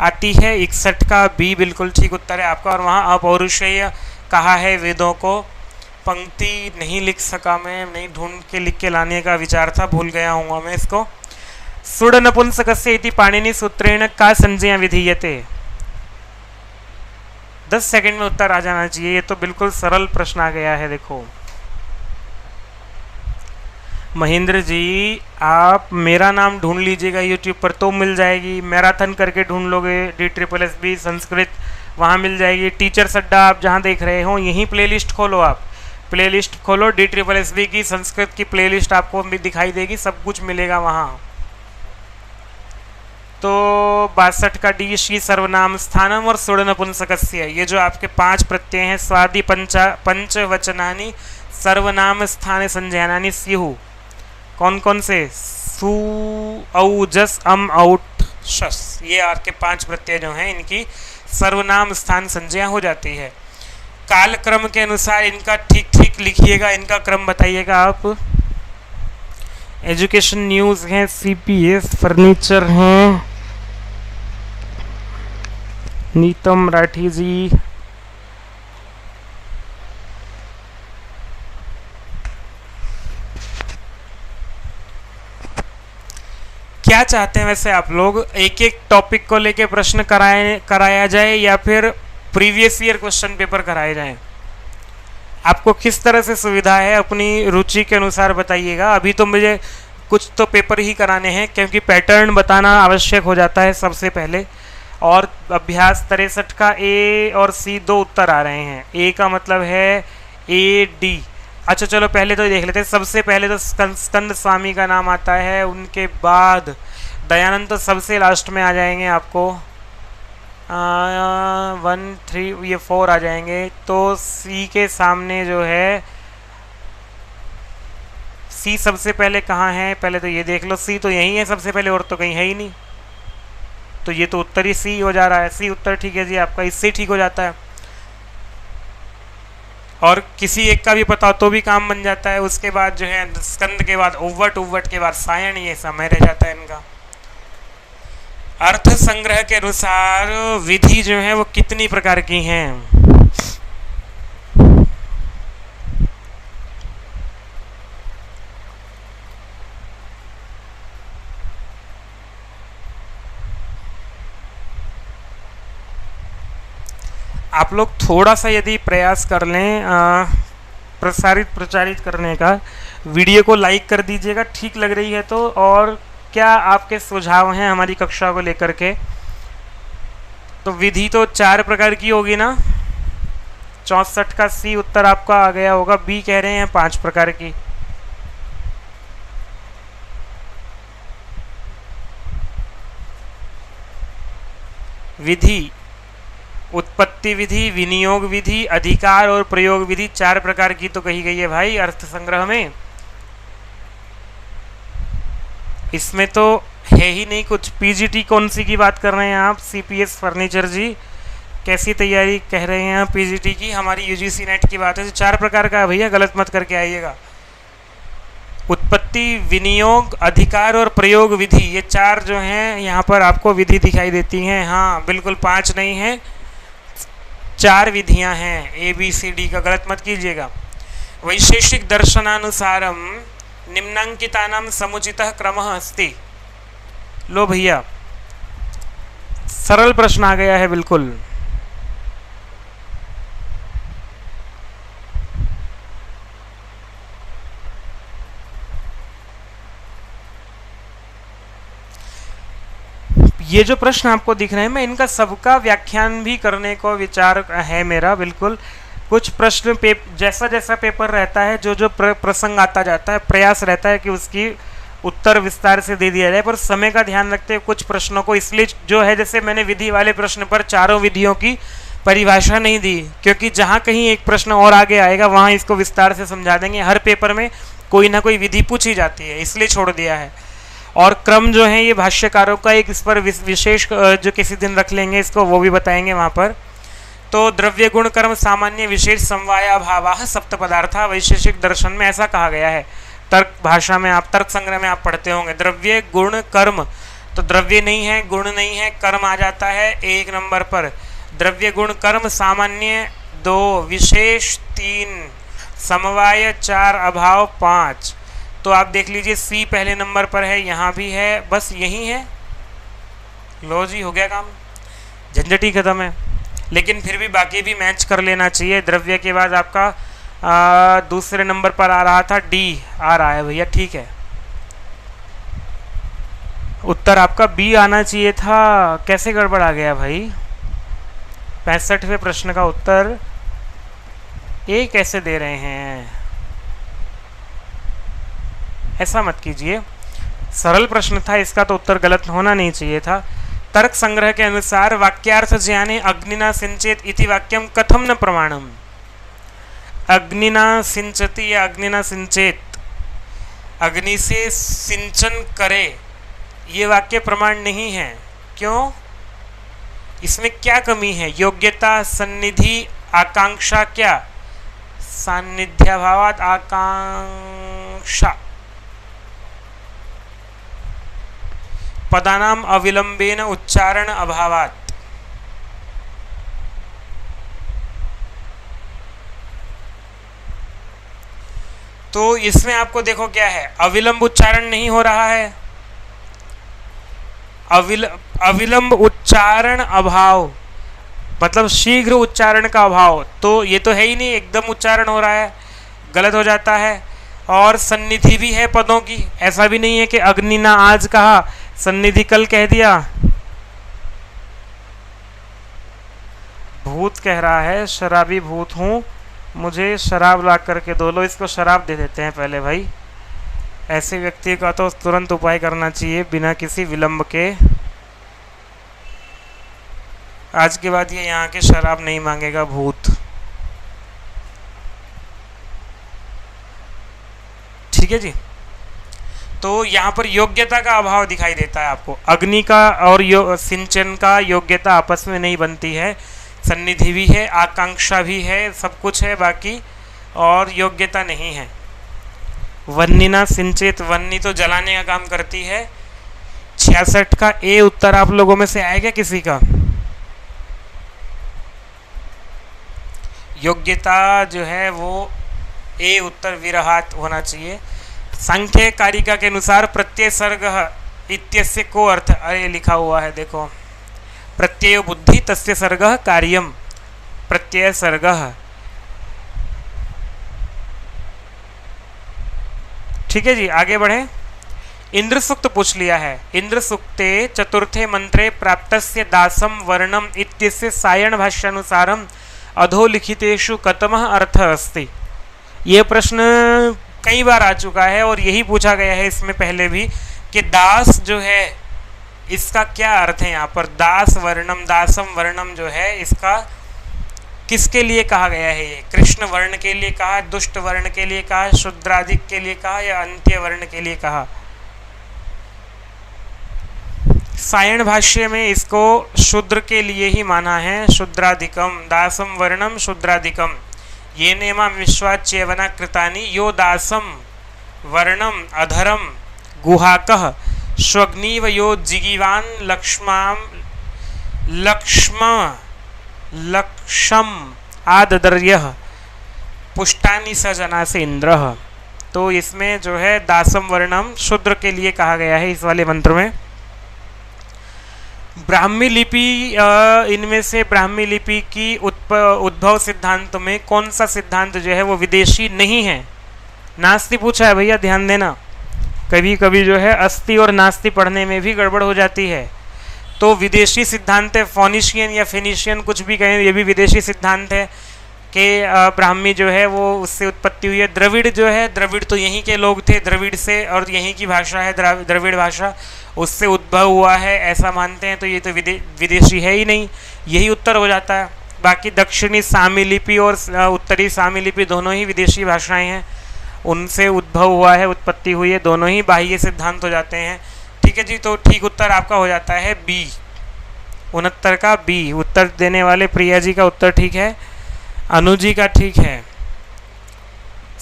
आती है। 61 का बी बिल्कुल ठीक उत्तर है आपका। और वहाँ अपौरुषेय कहा है वेदों को। पंक्ति नहीं लिख सका मैं, नहीं ढूंढ के लिख के लाने का विचार था, भूल गया हूँ मैं इसको। सुड़ नपुंसकस्य इति पाणिनि सूत्रेण का संज्ञा विधीयते। 10 सेकंड में उत्तर आ जाना चाहिए। ये तो बिल्कुल सरल प्रश्न आ गया है। देखो महेंद्र जी, आप मेरा नाम ढूंढ लीजिएगा यूट्यूब पर तो मिल जाएगी। मैराथन करके ढूंढ लोगे DSSB संस्कृत, वहाँ मिल जाएगी। टीचर सड्डा आप जहाँ देख रहे हो यहीं प्लेलिस्ट खोलो, आप प्लेलिस्ट खोलो, DSSB की संस्कृत की प्लेलिस्ट आपको भी दिखाई देगी, सब कुछ मिलेगा वहाँ। तो 62 का डी, श्री सर्वनाम स्थानम और सुड़ नपुंसकस्य, ये जो आपके 5 प्रत्यय हैं, स्वादि पंच वचनानि सर्वनाम स्थान संज्ञानानि स्युः। कौन कौन से? सु, औ, जस, अम, औट, शस, ये आपके 5 प्रत्यय जो हैं इनकी सर्वनाम स्थान संज्ञा हो जाती है। काल क्रम के अनुसार इनका ठीक ठीक लिखिएगा, इनका क्रम बताइएगा आप। एजुकेशन न्यूज़ हैं, CPS फर्नीचर हैं, नीतम राठी जी, क्या चाहते हैं वैसे आप लोग? एक एक टॉपिक को लेके प्रश्न कराया जाए या फिर प्रीवियस ईयर क्वेश्चन पेपर कराए जाएं? आपको किस तरह से सुविधा है, अपनी रुचि के अनुसार बताइएगा। अभी तो मुझे कुछ तो पेपर ही कराने हैं क्योंकि पैटर्न बताना आवश्यक हो जाता है सबसे पहले। और अभ्यास 63 का A और C 2 उत्तर आ रहे हैं। A का मतलब है AD। अच्छा चलो पहले तो देख लेते हैं। सबसे पहले तो स्कंद स्वामी का नाम आता है, उनके बाद दयानंद तो सबसे लास्ट में आ जाएंगे आपको। 1 3 ये 4 आ जाएंगे। तो C के सामने जो है C सबसे पहले कहाँ है, पहले तो ये देख लो। C तो यही है सबसे पहले, और तो कहीं है ही नहीं। तो ये तो उत्तर ही C हो जा रहा है। C उत्तर ठीक है जी आपका, इससे ठीक हो जाता है। और किसी एक का भी पता तो भी काम बन जाता है। उसके बाद जो है स्कंद के बाद उव्वट, उव्वट के बाद सायण, ये समय रह जाता है इनका। अर्थ संग्रह के अनुसार विधि जो है वो कितनी प्रकार की हैं? आप लोग थोड़ा सा यदि प्रयास कर लें प्रचारित करने का, वीडियो को लाइक कर दीजिएगा ठीक लग रही है तो। और क्या आपके सुझाव हैं हमारी कक्षा को लेकर के? तो विधि तो 4 प्रकार की होगी ना। 64 का सी उत्तर आपका आ गया होगा। बी कह रहे हैं 5 प्रकार की। विधि, उत्पत्ति विधि, विनियोग विधि, अधिकार और प्रयोग विधि 4 प्रकार की तो कही गई है भाई अर्थ संग्रह में। इसमें तो है ही नहीं कुछ। पीजीटी कौन सी की बात कर रहे हैं आप? सीपीएस फर्नीचर जी, कैसी तैयारी कह रहे हैं आप पीजीटी की? हमारी यूजीसी नेट की बात है। 4 प्रकार का है भैया, गलत मत करके आइएगा। उत्पत्ति, विनियोग, अधिकार और प्रयोग विधि, ये 4 जो हैं यहाँ पर आपको विधि दिखाई देती हैं। हाँ बिल्कुल, 5 नहीं है, 4 विधियाँ हैं। ABCD का गलत मत कीजिएगा। वैशेषिक दर्शनानुसारम निम्नांकितानां समुचितः क्रमः अस्ति। लो भैया, सरल प्रश्न आ गया है बिल्कुल। ये जो प्रश्न आपको दिख रहे हैं, मैं इनका सबका व्याख्यान भी करने को विचार है मेरा बिल्कुल। कुछ प्रश्न जैसा जैसा पेपर रहता है, जो जो प्रसंग आता जाता है, प्रयास रहता है कि उसकी उत्तर विस्तार से दे दिया जाए, पर समय का ध्यान रखते हुए कुछ प्रश्नों को इसलिए जो है, जैसे मैंने विधि वाले प्रश्न पर 4 विधियों की परिभाषा नहीं दी, क्योंकि जहाँ कहीं एक प्रश्न और आगे आएगा वहाँ इसको विस्तार से समझा देंगे। हर पेपर में कोई ना कोई विधि पूछी जाती है, इसलिए छोड़ दिया है। और क्रम जो है ये भाष्यकारों का एक इस पर विशेष जो किसी दिन रख लेंगे इसको, वो भी बताएंगे वहाँ पर। तो द्रव्य गुण कर्म सामान्य विशेष समवाया भावाः सप्त पदार्था वैशेषिक दर्शन में ऐसा कहा गया है। तर्क भाषा में आप, तर्क संग्रह में आप पढ़ते होंगे, द्रव्य गुण कर्म। तो द्रव्य नहीं है, गुण नहीं है, कर्म आ जाता है 1 नंबर पर। द्रव्य गुण कर्म सामान्य 2, विशेष 3, समवाय 4, अभाव 5। तो आप देख लीजिए सी पहले नंबर पर है, यहाँ भी है, बस यही है। लो जी, हो गया काम, झंझट ही खत्म है। लेकिन फिर भी बाकी भी मैच कर लेना चाहिए। द्रव्य के बाद आपका दूसरे नंबर पर आ रहा था डी, आ रहा है भैया, ठीक है। उत्तर आपका बी आना चाहिए था, कैसे गड़बड़ आ गया भाई? 65वें प्रश्न का उत्तर ए कैसे दे रहे हैं? ऐसा मत कीजिए, सरल प्रश्न था इसका, तो उत्तर गलत होना नहीं चाहिए था। तर्क संग्रह के अनुसार वाक्यार्थ ज्ञाने अग्निना सिंचेत इति वाक्यम कथम न प्रमाणम। अग्निना सिंचति या अग्निना सिंचेत, अग्नि से सिंचन करे, ये वाक्य प्रमाण नहीं है। क्यों? इसमें क्या कमी है? योग्यता, सन्निधि, आकांक्षा, क्या? सान्निध्याभावात् आकांक्षा, पदानाम अविलंबेन उच्चारण अभावात्। तो इसमें आपको देखो क्या है, अविलंब उच्चारण नहीं हो रहा है, अविलंब उच्चारण अभाव मतलब शीघ्र उच्चारण का अभाव। तो ये तो है ही नहीं, एकदम उच्चारण हो रहा है, गलत हो जाता है। और सन्निधि भी है पदों की, ऐसा भी नहीं है कि अग्नि ना आज कहा सन्निधि कल कह दिया। भूत कह रहा है शराबी भूत हूँ, मुझे शराब ला करके दो। लो इसको शराब दे देते हैं पहले भाई। ऐसे व्यक्ति का तो तुरंत उपाय करना चाहिए बिना किसी विलंब के। आज के बाद ये यहाँ के शराब नहीं मांगेगा भूत, ठीक है जी। तो यहाँ पर योग्यता का अभाव दिखाई देता है आपको। अग्नि का और सिंचन का योग्यता आपस में नहीं बनती है। सन्निधि भी है, आकांक्षा भी है, सब कुछ है बाकी, और योग्यता नहीं है। वन्निना सिंचेत, वन्नी तो जलाने का काम करती है। 66 का ए उत्तर आप लोगों में से आएगा किसी का? योग्यता जो है वो ए उत्तर विरहात होना चाहिए। सांख्य कारिका के अनुसार प्रत्यय सर्ग इत्यस्य को अर्थ, अरे लिखा हुआ है देखो, प्रत्यय बुद्धि तस्य सर्ग कार्यम। प्रत्यय सर्गः। ठीक है जी, आगे बढ़े। इंद्र सूक्त पूछ लिया है। इंद्र सूक्ते चतुर्थे मंत्रे प्राप्तस्य दासम वर्णम इत्यस्य सायण भाष्यानुसारम अधोलिखितेषु कतमः अर्थः अस्ति। ये प्रश्न कई बार आ चुका है और यही पूछा गया है इसमें पहले भी कि दास जो है इसका क्या अर्थ है। यहाँ पर दास वर्णम, दासम वर्णम जो है इसका किसके लिए कहा गया है। ये कृष्ण वर्ण के लिए कहा, दुष्ट वर्ण के लिए कहा, शूद्रादिक के लिए कहा या अंत्य वर्ण के लिए कहा। सायण भाष्य में इसको शूद्र के लिए ही माना है। शूद्राधिकम दासम वर्णम शूद्राधिकम ये नेमा विश्वाच्यवना कृतानि यो दासम वर्णम अधरम गुहाकः श्वग्नीव यो जिगीवान लक्ष्म आददर्यः पुष्टानि स जना से इंद्र। तो इसमें जो है दासम वर्णम शूद्र के लिए कहा गया है इस वाले मंत्र में। ब्राह्मी लिपि, इनमें से ब्राह्मी लिपि की उद्भव सिद्धांत में कौन सा सिद्धांत जो है वो विदेशी नहीं है। नास्ति पूछा है भैया, ध्यान देना। कभी कभी जो है अस्ति और नास्ति पढ़ने में भी गड़बड़ हो जाती है। तो विदेशी सिद्धांत है, फोनिशियन या फिनिशियन कुछ भी कहें, ये भी विदेशी सिद्धांत है कि ब्राह्मी जो है वो उससे उत्पत्ति हुई है। द्रविड़ जो है, द्रविड़ तो यहीं के लोग थे, द्रविड़ से, और यहीं की भाषा है द्रविड़ भाषा, उससे उद्भव हुआ है ऐसा मानते हैं। तो ये तो विदेशी है ही नहीं, यही उत्तर हो जाता है। बाकी दक्षिणी सामी लिपि और उत्तरी सामी लिपि दोनों ही विदेशी भाषाएं हैं, उनसे उद्भव हुआ है, उत्पत्ति हुई है, दोनों ही बाह्य सिद्धांत हो जाते हैं। ठीक है जी, तो ठीक उत्तर आपका हो जाता है बी, 69 का बी। उत्तर देने वाले प्रिया जी का उत्तर ठीक है, अनु जी का ठीक है।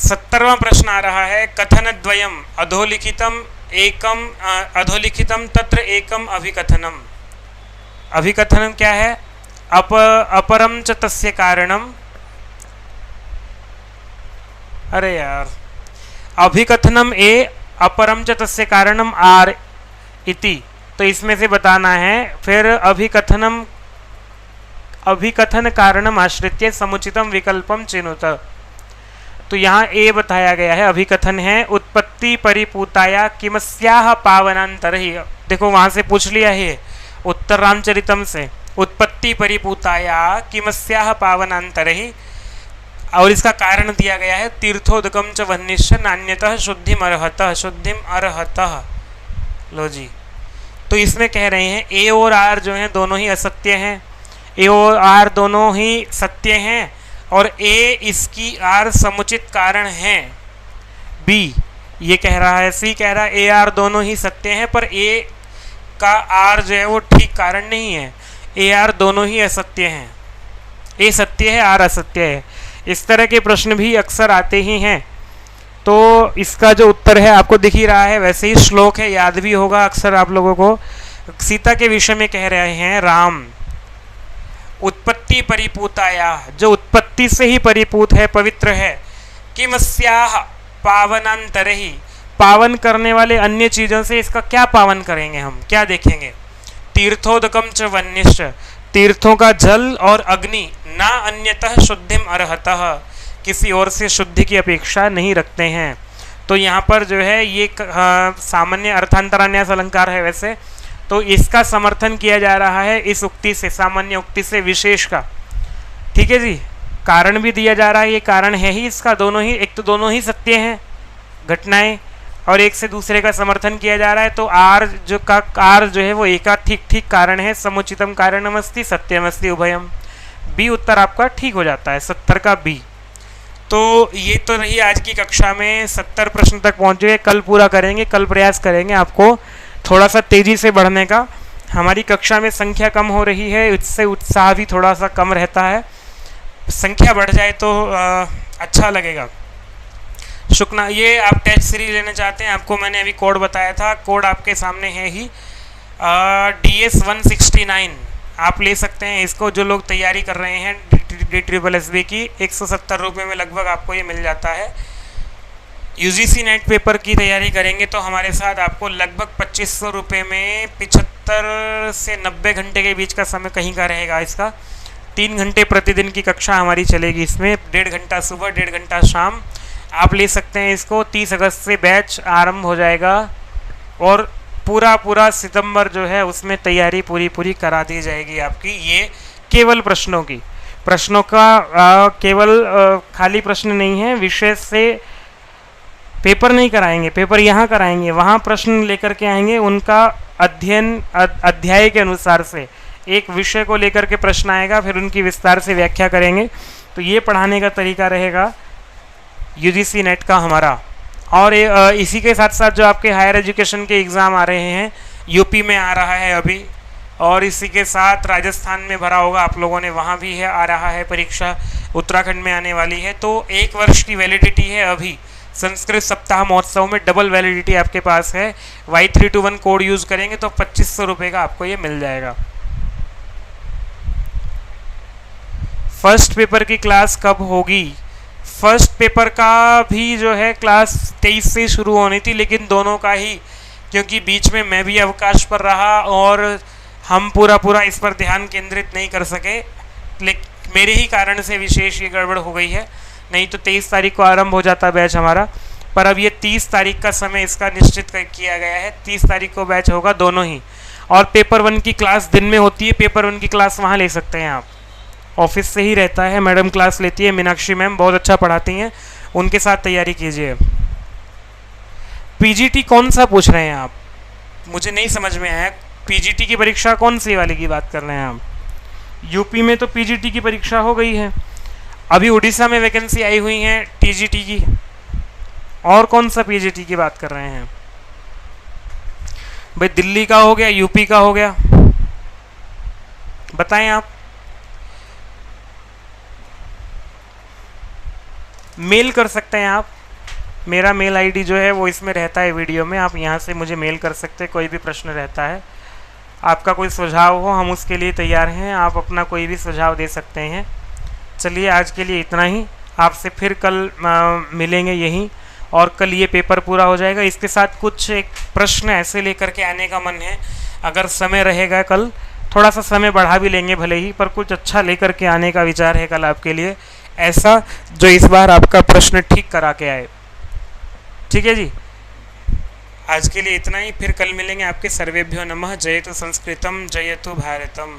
70वां प्रश्न आ रहा है। कथन द्वयम अधोलिखितम एकम अधोलिखितम तत्र एकम अभिकथनम। अभिकथनम क्या है? अपरम च तस्य कारणम। अरे यार, अभिकथनम ए अपरम च तस्य कारणम आर इति, तो इसमें से बताना है। फिर अभिकथन कारणम आश्रित्य समुचितम विकल्पम चिनुत। तो यहाँ ए बताया गया है, अभिकथन है। उत्पत्ति परिपूताया किमस्याह पावनांतर ही, देखो वहां से पूछ लिया है उत्तर रामचरितम से। उत्पत्ति परिपूताया किमस्याह पावनांतर ही, और इसका कारण दिया गया है तीर्थोदकम च वह्निश्च नान्यतः शुद्धिम अर्हतः, शुद्धिम अर्हतः। लो जी, तो इसमें कह रहे हैं ए और आर जो हैं दोनों ही असत्य हैं, ए और आर दोनों ही सत्य हैं, और ए इसकी आर समुचित कारण है। बी ये कह रहा है, सी कह रहा है ए आर दोनों ही सत्य हैं, पर ए का आर जो है वो ठीक कारण नहीं है, ए आर दोनों ही असत्य हैं। ए सत्य है, आर असत्य है। इस तरह के प्रश्न भी अक्सर आते ही हैं। तो इसका जो उत्तर है आपको दिख ही रहा है, वैसे ही श्लोक है, याद भी होगा अक्सर आप लोगों को। सीता के विषय में कह रहे हैं राम, उत्पत्ति परिपूताया, जो उत्पत्ति से ही परिपूत है, पवित्र है। किमस्याह पावनांतर ही, पावन करने वाले अन्य चीज़ों से इसका क्या पावन करेंगे हम, क्या देखेंगे। तीर्थोदकम च वह्निश्च, तीर्थों का जल और अग्नि, ना अन्यतः शुद्धिम अर्हतः, किसी और से शुद्धि की अपेक्षा नहीं रखते हैं। तो यहाँ पर जो है ये सामान्य अर्थांतरान्यास अलंकार है वैसे, तो इसका समर्थन किया जा रहा है इस उक्ति से, सामान्य उक्ति से विशेष का। ठीक है जी, कारण भी दिया जा रहा है, ये कारण है ही इसका, दोनों ही, एक तो दोनों ही सत्य हैं घटनाएं, और एक से दूसरे का समर्थन किया जा रहा है। तो आर जो है वो एका ठीक कारण है। समुचितम कारणमस्ति सत्यमस्ति उभयम। बी उत्तर आपका ठीक हो जाता है, 70 का बी। तो ये तो रही आज की कक्षा में, 70 प्रश्न तक पहुँचे। कल पूरा करेंगे, कल प्रयास करेंगे आपको थोड़ा सा तेज़ी से बढ़ने का। हमारी कक्षा में संख्या कम हो रही है, इससे उत्साह भी थोड़ा सा कम रहता है। संख्या बढ़ जाए तो अच्छा लगेगा। शुक्ला, ये आप टेस्ट सीरीज लेना चाहते हैं, आपको मैंने अभी कोड बताया था, कोड आपके सामने है ही, DS169 आप ले सकते हैं इसको। जो लोग तैयारी कर रहे हैं DSSB की, 170 रुपये में लगभग आपको ये मिल जाता है। UGC नेट पेपर की तैयारी करेंगे तो हमारे साथ आपको लगभग 2500 रुपये में 75 से 90 घंटे के बीच का समय कहीं का रहेगा इसका। 3 घंटे प्रतिदिन की कक्षा हमारी चलेगी। इसमें 1.5 घंटा सुबह, 1.5 घंटा शाम आप ले सकते हैं इसको। 30 अगस्त से बैच आरंभ हो जाएगा और पूरा सितंबर जो है उसमें तैयारी पूरी करा दी जाएगी आपकी। ये केवल प्रश्नों का केवल खाली प्रश्न नहीं है, विषय से पेपर नहीं कराएंगे, पेपर यहाँ कराएंगे, वहाँ प्रश्न लेकर के आएंगे, उनका अध्ययन अध्याय के अनुसार से एक विषय को लेकर के प्रश्न आएगा, फिर उनकी विस्तार से व्याख्या करेंगे। तो ये पढ़ाने का तरीका रहेगा यूजीसी नेट का हमारा। और इसी के साथ साथ जो आपके हायर एजुकेशन के एग्ज़ाम आ रहे हैं, यूपी में आ रहा है अभी, और इसी के साथ राजस्थान में भरा होगा आप लोगों ने, वहाँ भी है, आ रहा है परीक्षा, उत्तराखंड में आने वाली है। तो 1 वर्ष की वैलिडिटी है अभी संस्कृत सप्ताह महोत्सव में, डबल वैलिडिटी आपके पास है। Y321 कोड यूज़ करेंगे तो 2500 रुपये का आपको ये मिल जाएगा। फर्स्ट पेपर की क्लास कब होगी? फर्स्ट पेपर का भी जो है क्लास 23 से शुरू होनी थी, लेकिन दोनों का ही, क्योंकि बीच में मैं भी अवकाश पर रहा और हम पूरा इस पर ध्यान केंद्रित नहीं कर सके, लेकिन मेरे ही कारण से विशेष ये गड़बड़ हो गई है। नहीं तो 23 तारीख को आरंभ हो जाता बैच हमारा, पर अब ये 30 तारीख का समय इसका निश्चित किया गया है। 30 तारीख को बैच होगा दोनों ही। और पेपर 1 की क्लास दिन में होती है, पेपर 1 की क्लास वहाँ ले सकते हैं आप, ऑफिस से ही रहता है, मैडम क्लास लेती है, मीनाक्षी मैम बहुत अच्छा पढ़ाती हैं, उनके साथ तैयारी कीजिए। पीजीटी कौन सा पूछ रहे हैं आप? मुझे नहीं समझ में आया, पीजीटी की परीक्षा कौन सी वाले की बात कर रहे हैं आप? यूपी में तो पीजीटी की परीक्षा हो गई है, अभी उड़ीसा में वैकेंसी आई हुई है टीजीटी की। और कौन सा पीजीटी की बात कर रहे हैं भाई? दिल्ली का हो गया, यूपी का हो गया, बताएं आप। मेल कर सकते हैं आप, मेरा मेल आईडी जो है वो इसमें रहता है वीडियो में, आप यहाँ से मुझे मेल कर सकते हैं। कोई भी प्रश्न रहता है, आपका कोई सुझाव हो, हम उसके लिए तैयार हैं, आप अपना कोई भी सुझाव दे सकते हैं। चलिए आज के लिए इतना ही, आपसे फिर कल मिलेंगे यहीं, और कल ये पेपर पूरा हो जाएगा। इसके साथ कुछ एक प्रश्न ऐसे लेकर के आने का मन है, अगर समय रहेगा कल थोड़ा सा समय बढ़ा भी लेंगे भले ही, पर कुछ अच्छा लेकर के आने का विचार है कल आपके लिए, ऐसा जो इस बार आपका प्रश्न ठीक करा के आए। ठीक है जी, आज के लिए इतना ही, फिर कल मिलेंगे आपके। सर्वेभ्यो नमः। जयतु संस्कृतम जयतु भारतम।